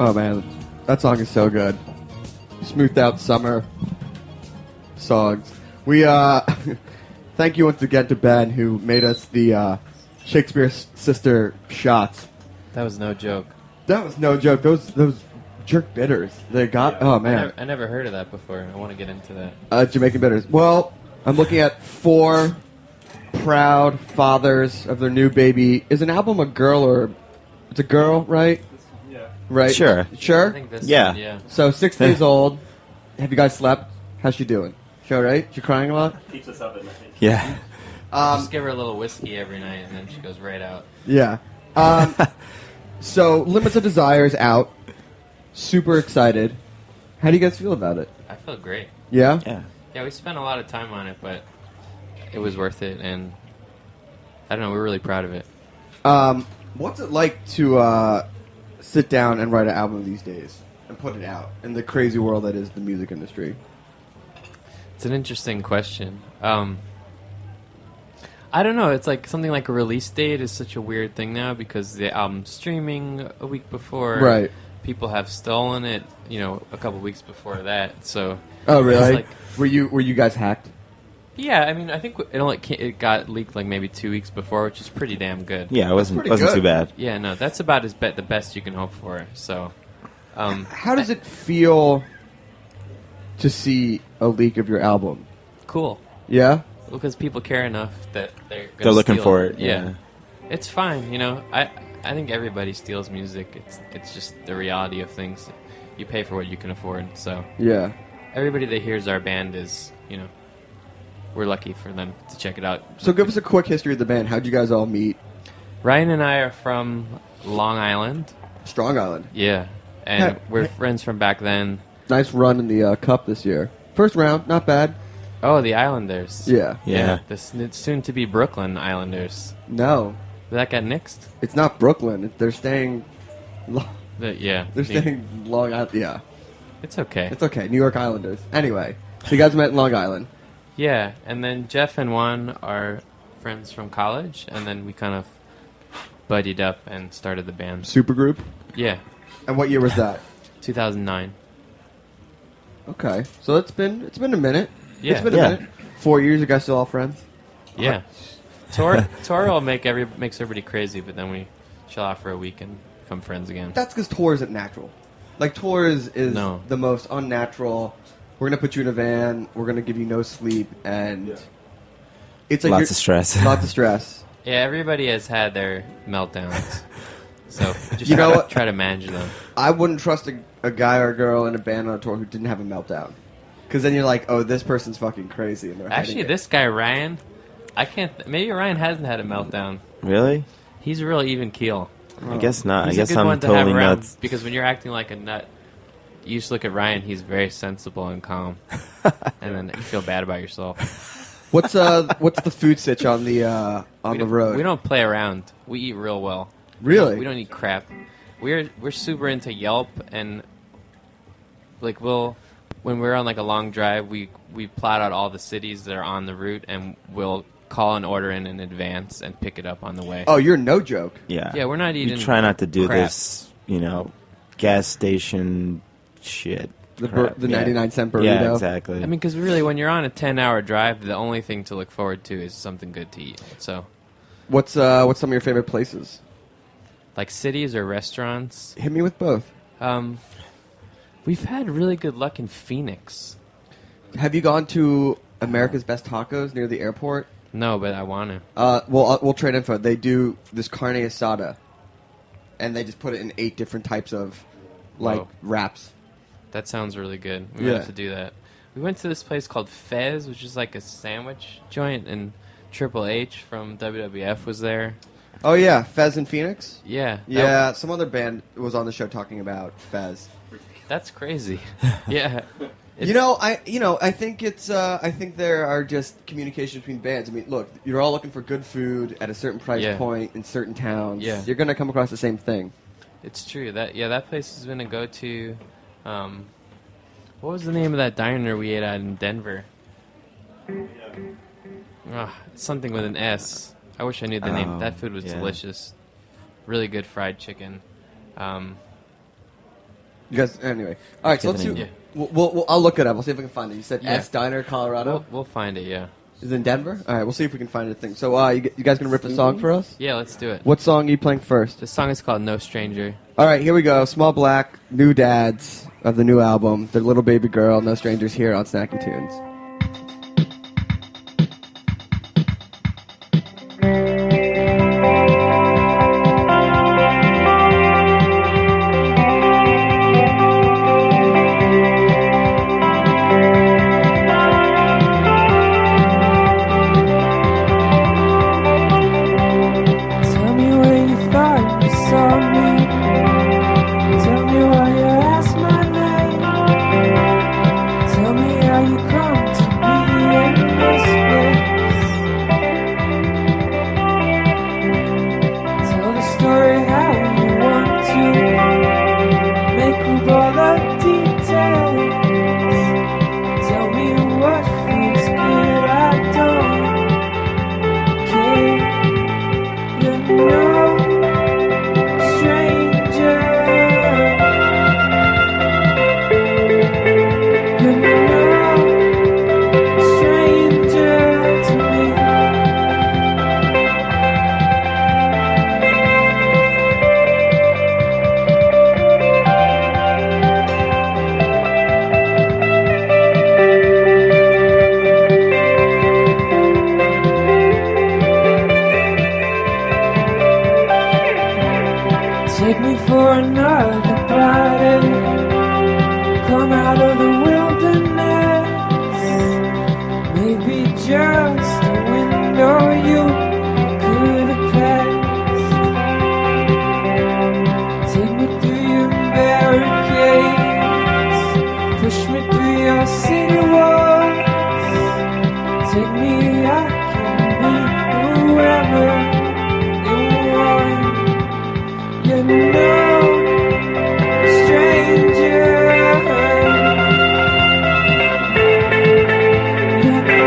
Oh man, that song is so good. Smoothed out summer songs. We thank you once again to Ben who made us the Shakespeare sister shots. That was no joke. That was no joke. Those jerk bitters. They got oh man. I never heard of that before. I want to get into that. Jamaican bitters. Well, I'm looking at 4 proud fathers of their new baby. Is an album a girl or it's a girl, right? Right. Sure. Sure? I think this Yeah. one, yeah. So 6 days old. Have you guys slept? How's she doing? She all right? She crying a lot? Keeps us up at night. Yeah. Just give her a little whiskey every night, and then she goes right out. Yeah. So Limits of Desire is out. Super excited. How do you guys feel about it? I feel great. Yeah? Yeah, we spent a lot of time on it, but it was worth it, and I don't know, we're really proud of it. What's it like to sit down and write an album these days and put it out in the crazy world that is the music industry? It's an interesting question. I don't know. It's like something like a release date is such a weird thing now because the album's streaming a week before. Right. People have stolen it, a couple weeks before that. So. Oh really? Like, were you guys hacked? Yeah, I mean, I think it got leaked like maybe 2 weeks before, which is pretty damn good. Yeah, it wasn't too bad. Yeah, no, that's about the best you can hope for. So. How does it feel to see a leak of your album? Cool. Yeah? Because people care enough that they're looking steal for it. Yeah. It's fine, I think everybody steals music. It's just the reality of things. You pay for what you can afford. So yeah, everybody that hears our band is, we're lucky for them to check it out. So give us a quick history of the band. How'd you guys all meet? Ryan and I are from Long Island. Strong Island. Yeah. And we're friends from back then. Nice run in the Cup this year. First round, not bad. Oh, the Islanders. Yeah. The soon-to-be Brooklyn Islanders. No. Did that get nixed? It's not Brooklyn. They're staying... They're staying Long Island. Yeah. It's okay. It's okay. New York Islanders. Anyway, so you guys met in Long Island. Yeah, and then Jeff and Juan are friends from college, and then we kind of buddied up and started the band. Supergroup? Yeah. And what year was that? 2009. Okay, so it's been a minute. Yeah. It's been a minute. 4 years. You guys still all friends? Yeah. Tour will makes everybody crazy, but then we chill out for a week and become friends again. That's because tour isn't natural. Like tour is the most unnatural. We're gonna put you in a van. We're gonna give you no sleep, and it's like lots of stress. Lots of stress. Yeah, everybody has had their meltdowns, so just try to manage them. I wouldn't trust a guy or a girl in a band on a tour who didn't have a meltdown, because then you're like, oh, this person's fucking crazy, and they're actually this guy Ryan. I can't. Maybe Ryan hasn't had a meltdown. Really? He's real even keel. I guess not. He's I guess a good I'm one to totally have around nuts. because when you're acting like a nut, you just look at Ryan. He's very sensible and calm, and then you feel bad about yourself. What's the food sitch on the road? We don't play around. We eat real well. Really? We don't eat crap. We're super into Yelp and like when we're on like a long drive, we plot out all the cities that are on the route and we'll call an order in advance and pick it up on the way. Oh, you're no joke. Yeah. Yeah, we're not eating. We try not to do crap. this, gas station shit. The 99-cent burrito. Yeah, exactly. I mean, because really, when you're on a 10-hour drive, the only thing to look forward to is something good to eat. So, what's some of your favorite places? Like cities or restaurants? Hit me with both. We've had really good luck in Phoenix. Have you gone to America's Best Tacos near the airport? No, but I want to. We'll trade info. They do this carne asada, and they just put it in 8 different types of wraps. That sounds really good. We Yeah. have to do that. We went to this place called Fez, which is like a sandwich joint, and Triple H from WWF was there. Oh yeah, Fez in Phoenix. Yeah. Yeah. Some other band was on the show talking about Fez. That's crazy. Yeah. I think I think there are just communications between bands. I mean, look, you're all looking for good food at a certain price point in certain towns. Yeah. You're gonna come across the same thing. It's true. That place has been a go-to. What was the name of that diner we ate at in Denver? Something with an S. I wish I knew the name. That food was delicious. Really good fried chicken. You guys, anyway. All right, so let's see. I'll look it up. We'll see if we can find it. You said S Diner, Colorado. We'll find it. Yeah. Is it in Denver? All right, we'll see if we can find a thing. So, you guys gonna rip a song for us? Yeah, let's do it. What song are you playing first? The song is called No Stranger. All right, here we go. Small Black, new dads of the new album, The Little Baby Girl, No Strangers, here on Snacky Tunes. Tell me where you thought you saw me. Tell me why you asked my name. Tell me how you come to be in this place. Tell the story how you want to. Make up all the details. Tell me what feels good. I don't care. You're no stranger. You're no stranger to me. Take me for another body. Come out of the wilderness. Maybe just a window you could have passed. Take me through your barricades. Push me through your city walls. Take me, I can be whoever you want. You're no stranger. You're no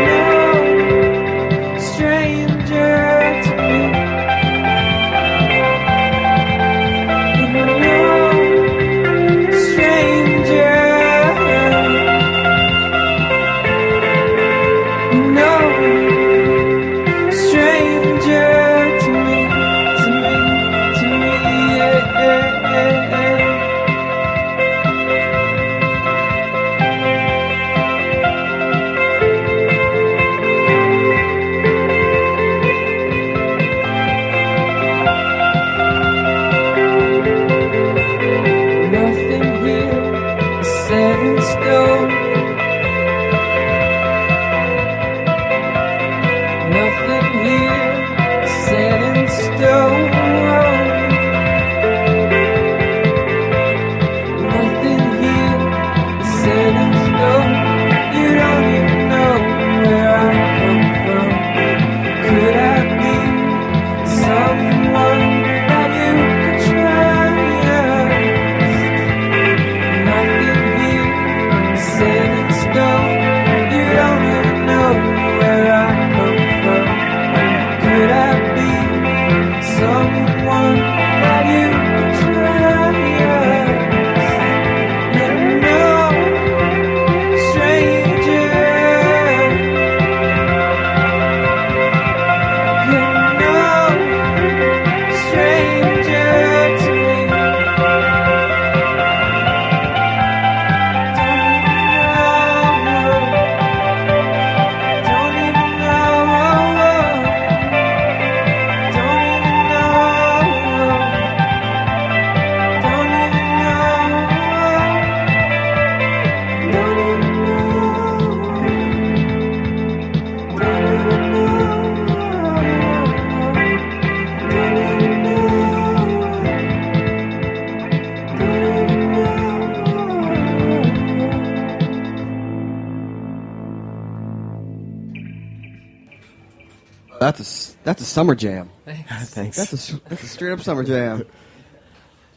That's a summer jam. Thanks. That's a straight up summer jam.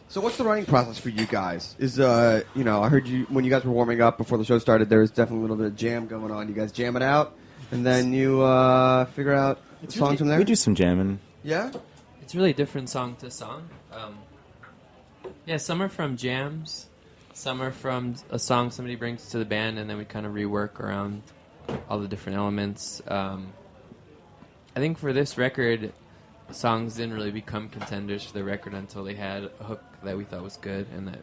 So what's the writing process for you guys? Is I heard you when you guys were warming up before the show started. There was definitely a little bit of jam going on. You guys jam it out, and then you figure out songs from there. We do some jamming. Yeah, it's really different song to song. Some are from jams, some are from a song somebody brings to the band, and then we kind of rework around all the different elements. I think for this record, songs didn't really become contenders for the record until they had a hook that we thought was good and that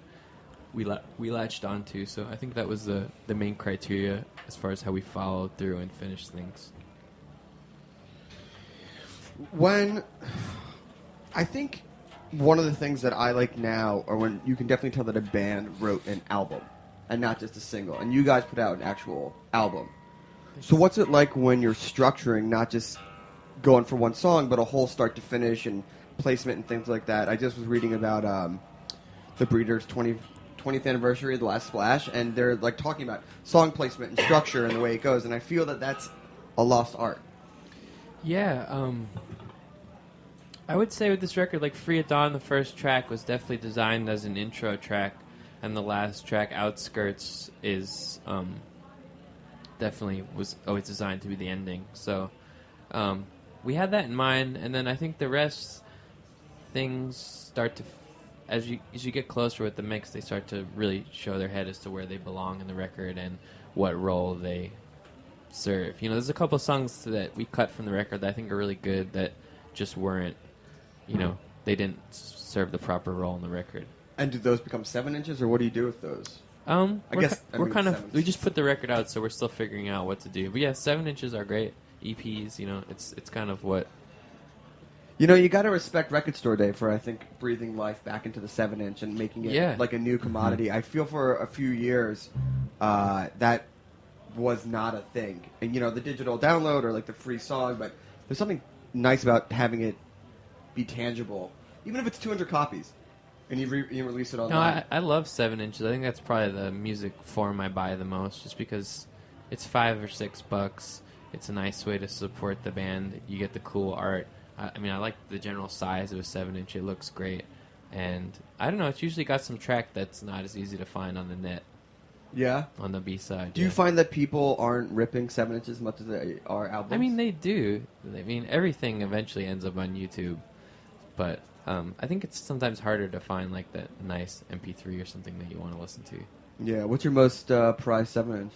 we latched onto. So I think that was the main criteria as far as how we followed through and finished things. I think one of the things that I like now, or when you can definitely tell that a band wrote an album and not just a single, and you guys put out an actual album. So what's it like when you're structuring, not just going for one song, but a whole start to finish and placement and things like that? I just was reading about the Breeders' 20th anniversary, The Last Splash, and they're like talking about song placement and structure and the way it goes, and I feel that that's a lost art. Yeah, I would say with this record, like Free at Dawn, the first track was definitely designed as an intro track, and the last track, Outskirts, is definitely was always designed to be the ending. So we had that in mind, and then I think the rest, things start to, as you get closer with the mix, they start to really show their head as to where they belong in the record and what role they serve. You know, there's a couple songs that we cut from the record that I think are really good that just weren't, they didn't serve the proper role in the record. And do those become 7 inches, or what do you do with those? We just put the record out, so we're still figuring out what to do. But yeah, 7 inches are great. EPs, it's kind of what. You got to respect Record Store Day for, I think, breathing life back into the 7-inch and making it like a new commodity. I feel for a few years that was not a thing. And, the digital download or like the free song, but there's something nice about having it be tangible, even if it's 200 copies, and you release it online. No, I love 7 inches. I think that's probably the music form I buy the most, just because it's $5 or $6. It's a nice way to support the band. You get the cool art. I like the general size of a 7-inch. It looks great. And I don't know, it's usually got some track that's not as easy to find on the net. Yeah? On the B-side. Do you find that people aren't ripping 7 inches as much as they are albums? They do. Everything eventually ends up on YouTube. But I think it's sometimes harder to find like that nice MP3 or something that you want to listen to. Yeah. What's your most prized 7-inch?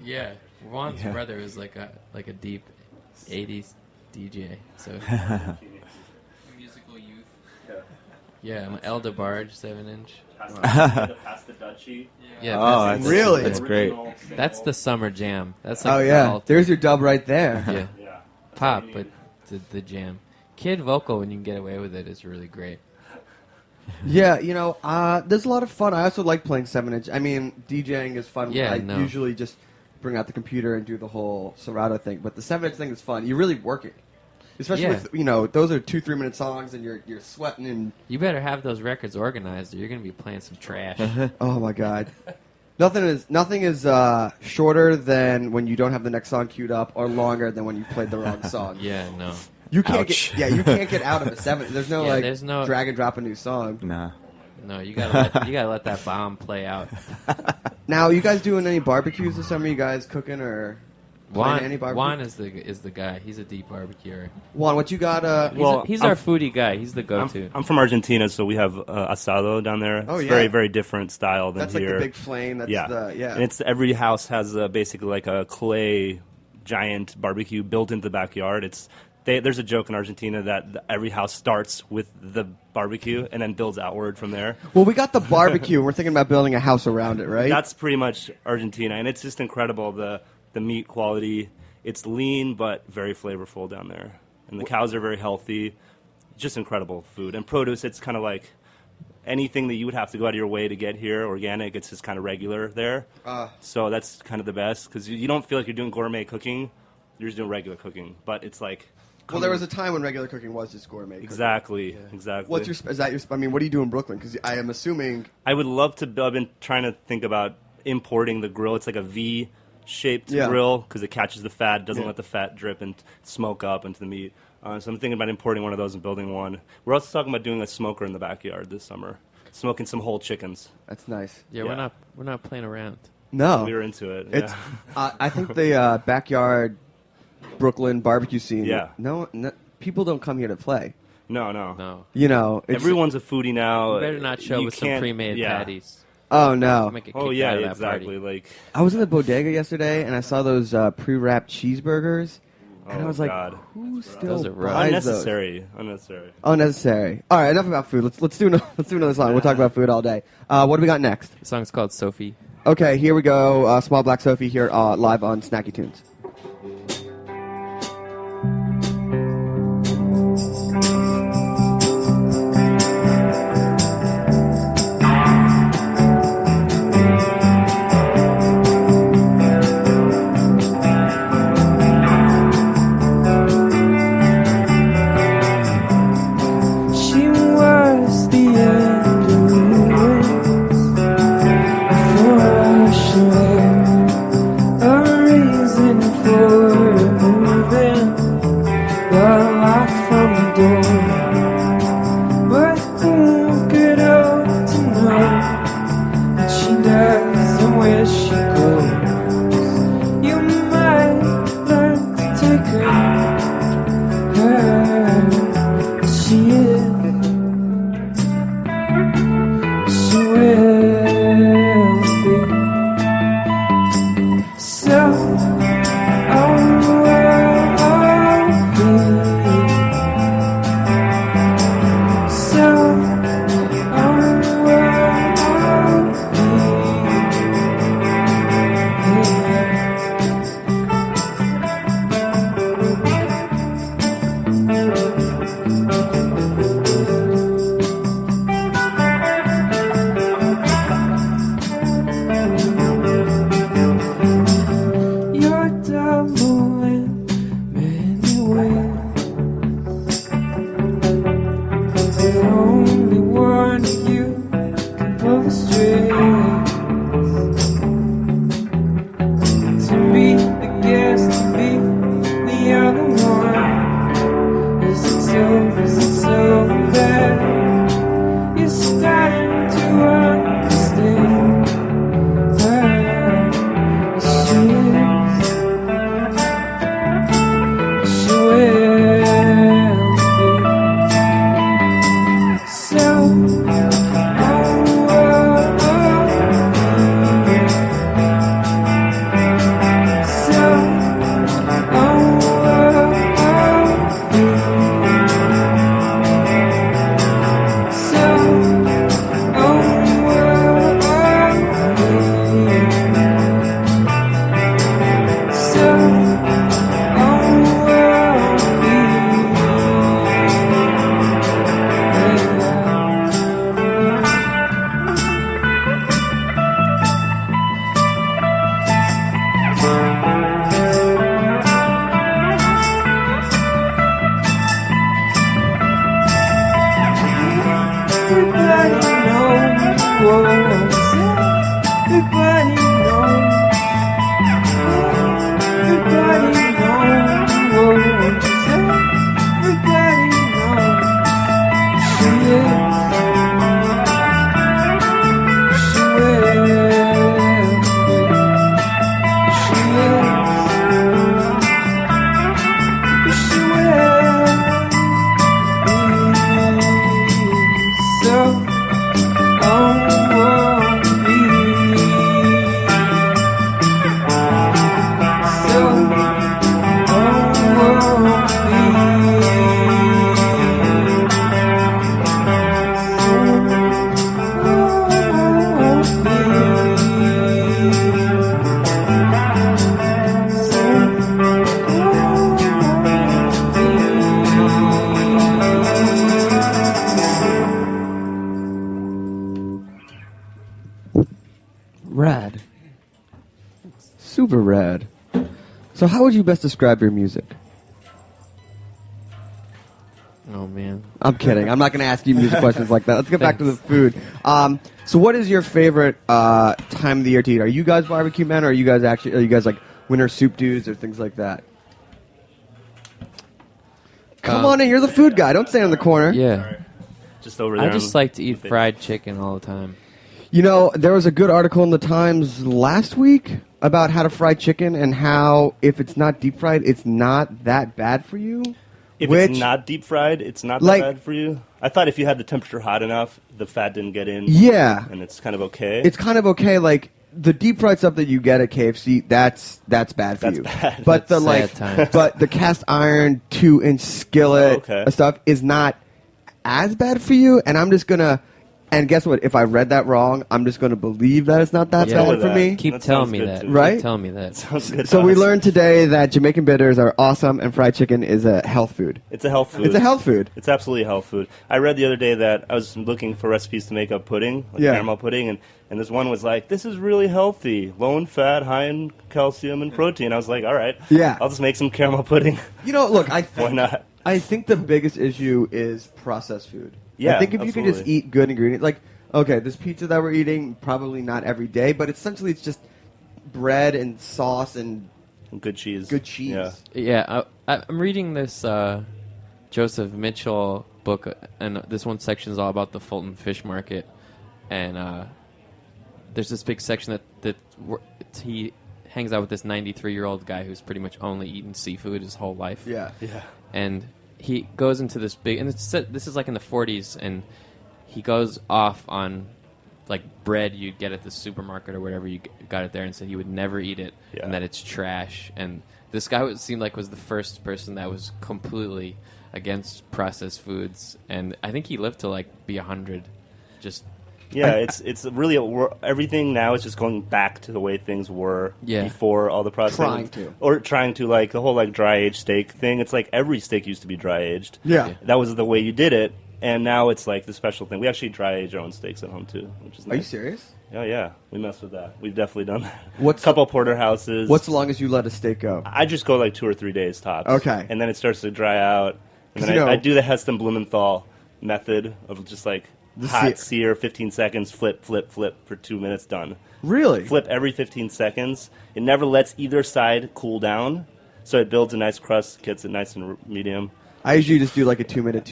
Yeah, Juan's brother was like a deep '80s DJ. So musical youth. Yeah, I'm El DeBarge 7-inch. Past the Dutchie. Yeah. Really? That's great. That's the summer jam. That's like There's your dub right there. Yeah. Pop, but the jam. Kid vocal, when you can get away with it, is really great. Yeah, there's a lot of fun. I also like playing 7-inch. DJing is fun. Yeah, I usually just bring out the computer and do the whole Serato thing. But the 7-inch thing is fun. You're really working. Especially with, those are 2-3 minute songs and you're sweating and... You better have those records organized or you're going to be playing some trash. Oh, my God. Nothing is shorter than when you don't have the next song queued up or longer than when you played the wrong song. Yeah, no. You can't get out of a 7. There's no drag and drop a new song. Nah. No, you gotta let that bomb play out. Now, you guys doing any barbecues this summer? You guys cooking or playing any barbecue? Juan is the guy. He's a deep barbecuer. Juan, what you got? He's our foodie guy. He's the go-to. I'm from Argentina, so we have asado down there. Oh, it's yeah. very, very different style than that's here. That's like the big flame. That's And it's every house has basically like a clay giant barbecue built into the backyard. There's a joke in Argentina that every house starts with the barbecue and then builds outward from there. Well, we got the barbecue, and we're thinking about building a house around it, right? That's pretty much Argentina, and it's just incredible, the meat quality. It's lean, but very flavorful down there. And the cows are very healthy. Just incredible food. And produce, it's kind of like anything that you would have to go out of your way to get here, organic, it's just kind of regular there. So that's kind of the best, because you don't feel like you're doing gourmet cooking. You're just doing regular cooking. But it's like... Well, there was a time when regular cooking was just gourmet cooking. Exactly. What do you do in Brooklyn? Because I am assuming... I would love to... I've been trying to think about importing the grill. It's like a V-shaped Yeah. grill because it catches the fat, doesn't let the fat drip and smoke up into the meat. So I'm thinking about importing one of those and building one. We're also talking about doing a smoker in the backyard this summer, smoking some whole chickens. That's nice. Yeah, we're not playing around. No, we were into it. It's. Yeah. I think the backyard Brooklyn barbecue scene. Yeah. No, people don't come here to play. No. You know, Everyone's a foodie now. You better not show You with some can't- pre-made yeah. patties. Oh no! Make a Oh kick yeah, out of that exactly. party. Like I was in the bodega yesterday and I saw those pre-wrapped cheeseburgers, and I was like, God. "Who still Those are rough. buys Unnecessary. Unnecessary. All right, enough about food. Let's do another song. We'll talk about food all day. What do we got next? The song's called Sophie. Okay, here we go. Small Black Sophie here live on Snacky Tunes. She was the endurance for sure, a reason for moving the lock from the door. But who could hope to know what she does and where she goes? You might learn to take her. She is. She will be. So, you're double in many ways. The only one of you can pull the strings. To be the guest, to be the other one. Is it so bad? You're starting to understand. She is. She will be. So, everybody knows. Everybody knows. Everybody knows. Everybody knows. She is. She will be. She is. She will be. So. Rad. Super rad. So how would you best describe your music? Oh man. I'm kidding. I'm not going to ask you music questions like that. Let's get back to the food. So what is your favorite time of the year to eat? Are you guys barbecue men, or are you guys like winter soup dudes or things like that? Come on in. You're the food guy. Don't stand in the corner. Yeah. Just over there. I just like to eat fried chicken all the time. You know, there was a good article in the Times last week about how to fry chicken and how if it's not deep fried, it's not that bad for you. If it's not deep fried, it's not that like- bad for you. I thought if you had the temperature hot enough, the fat didn't get in. Yeah. And it's kind of okay. It's kind of okay. Like the deep fried stuff that you get at KFC, that's bad for That's you. bad. But That's the like, sad times. but the cast iron 2-inch skillet stuff is not as bad for you. And I'm just gonna. And guess what? If I read that wrong, I'm just going to believe that it's not that bad for me. Keep telling me that. Right? Keep telling me that. So we learned today that Jamaican bitters are awesome and fried chicken is a health food. It's a health food. It's a health food. It's absolutely a health food. I read the other day that I was looking for recipes to make a pudding, like caramel pudding, and this one was like, this is really healthy, low in fat, high in calcium and protein. I was like, all right, I'll just make some caramel pudding. You know, look, why not? I think the biggest issue is processed food. Yeah, I think if you could just absolutely. eat good ingredients, like, okay, this pizza that we're eating, probably not every day, but essentially it's just bread and sauce and good cheese. Good cheese. Yeah, I'm reading this Joseph Mitchell book, and this one section is all about the Fulton Fish Market, and there's this big section that he hangs out with this 93-year-old guy who's pretty much only eaten seafood his whole life. Yeah. And he goes into this big, and this is like in the 40s, and he goes off on like bread you'd get at the supermarket or whatever, you got it there, and said he would never eat it and that it's trash. And this guy seemed like was the first person that was completely against processed foods, and I think he lived to like be 100. Just it's really everything now is just going back to the way things were before all the processing. Trying to like the whole like dry aged steak thing. It's like every steak used to be dry aged. Yeah. That was the way you did it. And now it's like the special thing. We actually dry age our own steaks at home too, which is nice. Are you serious? Oh yeah, we mess with that. We've definitely done that. What's couple porterhouses? What's the longest you let a steak go? I just go like 2 or 3 days tops. Okay. And then it starts to dry out. And then I do the Heston Blumenthal method of just like hot sear, 15 seconds, flip, flip, flip for 2 minutes, done. Really? Flip every 15 seconds. It never lets either side cool down, so it builds a nice crust, gets it nice and medium. I usually just do like a 2 minute.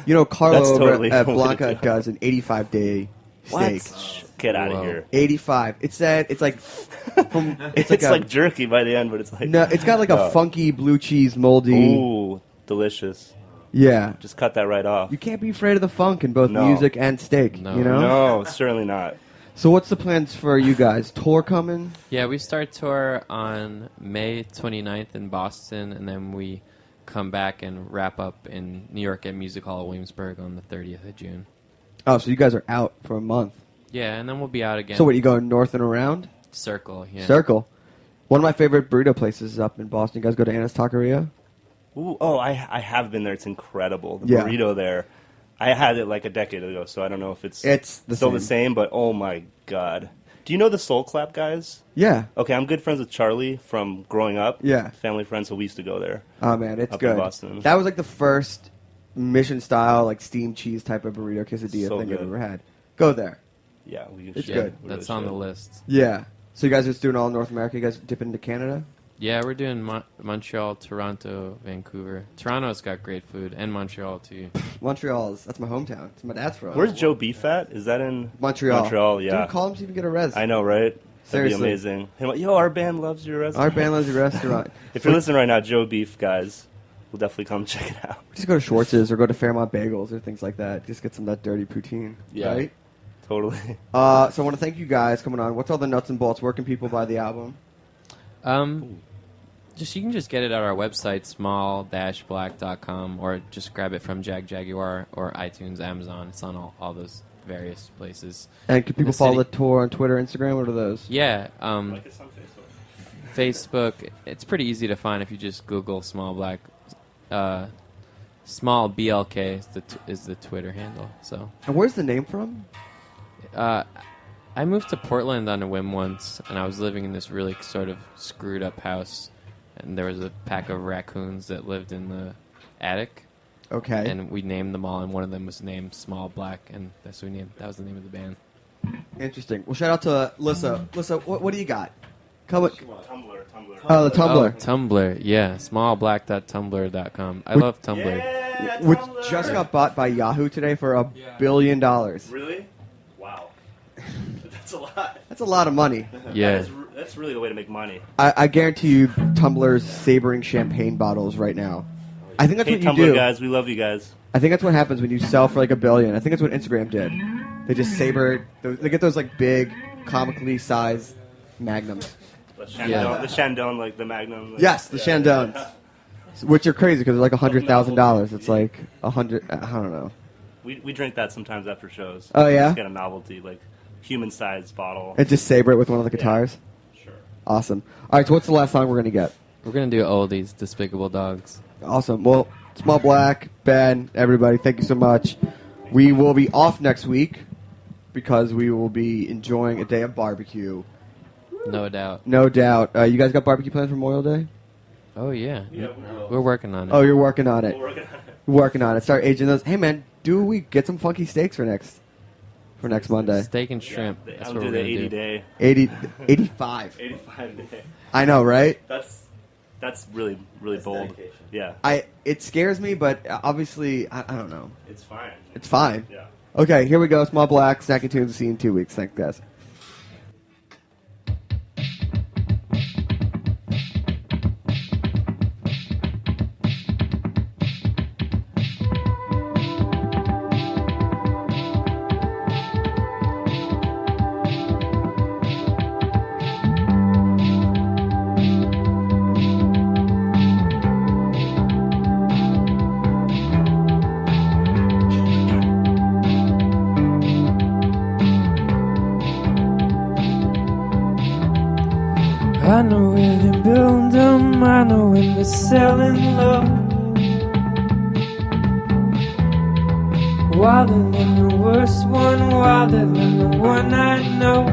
You know, Carlo That's totally over at what we Blanca do. does an 85-day What? steak. Get out of here. 85. It's like It's like jerky by the end, but it's like no, it's got like a funky blue cheese moldy. Ooh, delicious. Yeah. Just cut that right off. You can't be afraid of the funk in both No. music and steak. You know? No, certainly not. So what's the plans for you guys? Tour coming? Yeah, we start tour on May 29th in Boston, and then we come back and wrap up in New York at Music Hall Williamsburg on the 30th of June. Oh, so you guys are out for a month. Yeah, and then we'll be out again. So what, you going north and around? Circle, yeah. Circle. One of my favorite burrito places is up in Boston. You guys go to Anna's Taqueria? Ooh, I have been there. It's incredible. The Yeah. burrito there. I had it like a decade ago, so I don't know if it's still the same, but oh my god. Do you know the Soul Clap guys? Yeah. Okay, I'm good friends with Charlie from growing up. Yeah. Family friends, so we used to go there. Oh, man, it's up good. in Boston. That was like the first mission-style, like steamed cheese type of burrito quesadilla So thing good. I've ever had. Go there. Yeah, it's Yeah, good. that's on the list. Yeah. So you guys are just doing all North America? You guys dipping into Canada? Yeah, we're doing Montreal, Toronto, Vancouver. Toronto's got great food, and Montreal, too. That's my hometown. It's my dad's from. Where's Joe Beef at? Is that in Montreal? Montreal, yeah. Dude, call him so you can get a res. I know, right? Seriously. That'd be amazing. Hey, yo, our band loves your restaurant. Our band loves your restaurant. If you're listening right now, Joe Beef, guys, we'll definitely come check it out. Just go to Schwartz's or go to Fairmont Bagels or things like that. Just get some of that dirty poutine. Yeah. Right? Totally. So I want to thank you guys coming on. What's all the nuts and bolts? Where can people buy the album? You can just get it at our website, small-black.com, or just grab it from Jaguar or iTunes, Amazon. It's on all those various places. And can people follow the tour on Twitter, Instagram? What are those? Yeah. Facebook. It's pretty easy to find if you just Google Small Black. Small BLK is the Twitter handle. So. And where's the name from? I moved to Portland on a whim once, and I was living in this really sort of screwed up house, and there was a pack of raccoons that lived in the attic. Okay. And we named them all, and one of them was named Small Black, and that's what we named. That was the name of the band. Interesting. Well, shout out to Lissa. Lissa, what do you got? Come with Tumblr. Oh, the Tumblr. Oh, Tumblr, yeah. Smallblack.tumblr.com. I love Tumblr. Which just got bought by Yahoo today for $1 billion. Really? Wow. That's a lot. That's a lot of money. Yeah. That's really the way to make money. I guarantee you Tumblr's savoring champagne bottles right now. I think that's Hey, what you Tumblr do. guys, we love you guys. I think that's what happens when you sell for like $1 billion. I think that's what Instagram did. They just saber. They get those like big, comically sized magnums. The Shandong, like the Magnum. Like, Yes, the Shandons, which are crazy because they're like $100,000. It's like 100. I don't know. We drink that sometimes after shows. Oh, yeah? Just get a novelty, like human-sized bottle. And just saber it with one of the guitars. Sure. Awesome. All right, so what's the last song we're gonna get? We're going to do Oldies, Despicable Dogs. Awesome. Well, Small Black, Ben, everybody, thank you so much. We will be off next week because we will be enjoying a day of barbecue. No doubt. No doubt. You guys got barbecue plans for Memorial Day? Oh, yeah. We're working on it. Oh, you're working on it. We're working on it. Working on it. Start aging those. Hey, man, do we get some funky steaks for next Monday? Steak and shrimp. Yeah, That's I'll what do we're the going to 80 do. day. 85. 85 day. I know, right? That's really bold. dedication. Yeah. It scares me, but obviously, I don't know. It's fine. It's fine. Yeah. Okay, here we go. Small Black, Snacky Tunes. See you in 2 weeks. Thanks, guys. I know where they build them, I know when they're selling low. Wilder than the worst one, wilder than the one I know.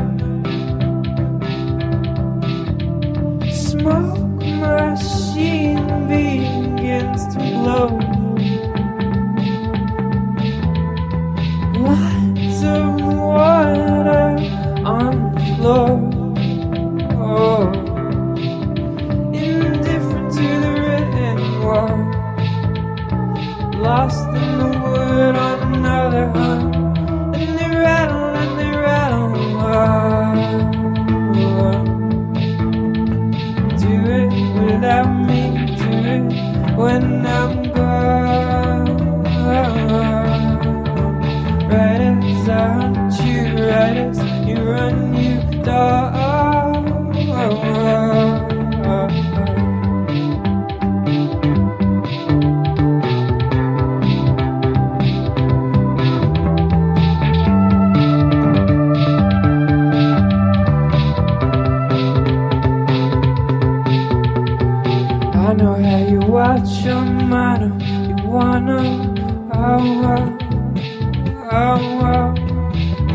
Smoke machine begins to blow. Lots of water on the floor. Oh, indifferent to the written word, lost in the wood on another hunt, and they rattle and they rattle. Do it without me, do it when I'm gone. Right as I hunt you, right as you run, you dog. I know how you watch your mind, you wanna,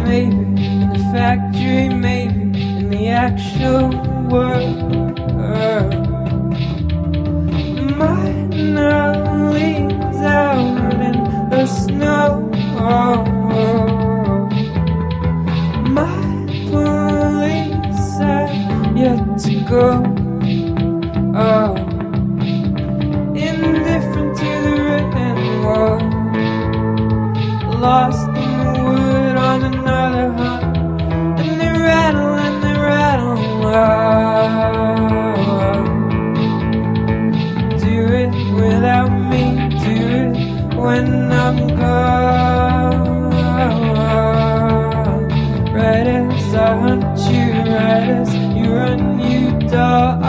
maybe in the factory, maybe in the actual world. Mine leaves out in the snow. My police have yet to go. Indifferent to the written word, lost in the wood on another hunt, and they rattle and they rattle. Do it without me, do it when I'm gone. Right as I hunt you, right as you run, you dog.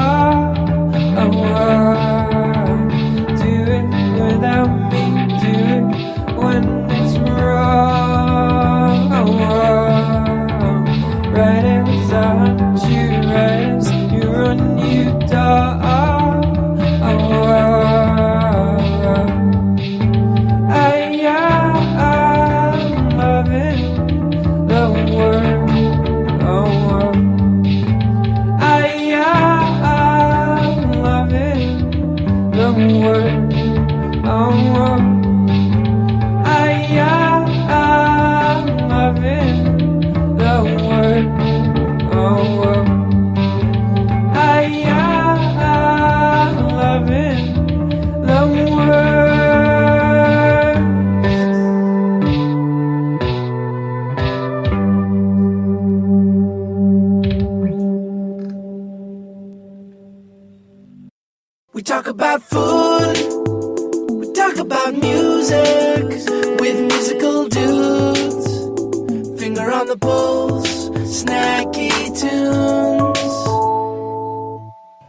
talk about food, we talk about music with musical dudes. Finger on the pulse, Snacky Tunes.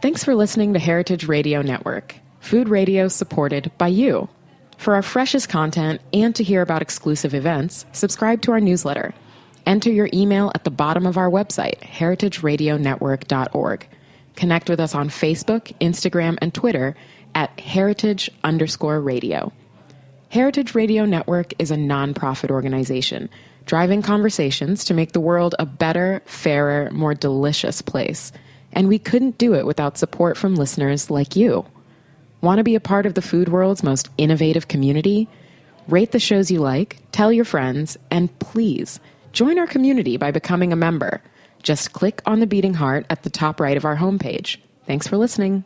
Thanks for listening to Heritage Radio Network, food radio supported by you. For our freshest content and to hear about exclusive events, subscribe to our newsletter. Enter your email at the bottom of our website, heritageradionetwork.org. Connect with us on Facebook, Instagram, and Twitter at heritage_radio. Heritage Radio Network is a nonprofit organization driving conversations to make the world a better, fairer, more delicious place. And we couldn't do it without support from listeners like you. Want to be a part of the food world's most innovative community? Rate the shows you like, tell your friends, and please join our community by becoming a member. Just click on the beating heart at the top right of our homepage. Thanks for listening.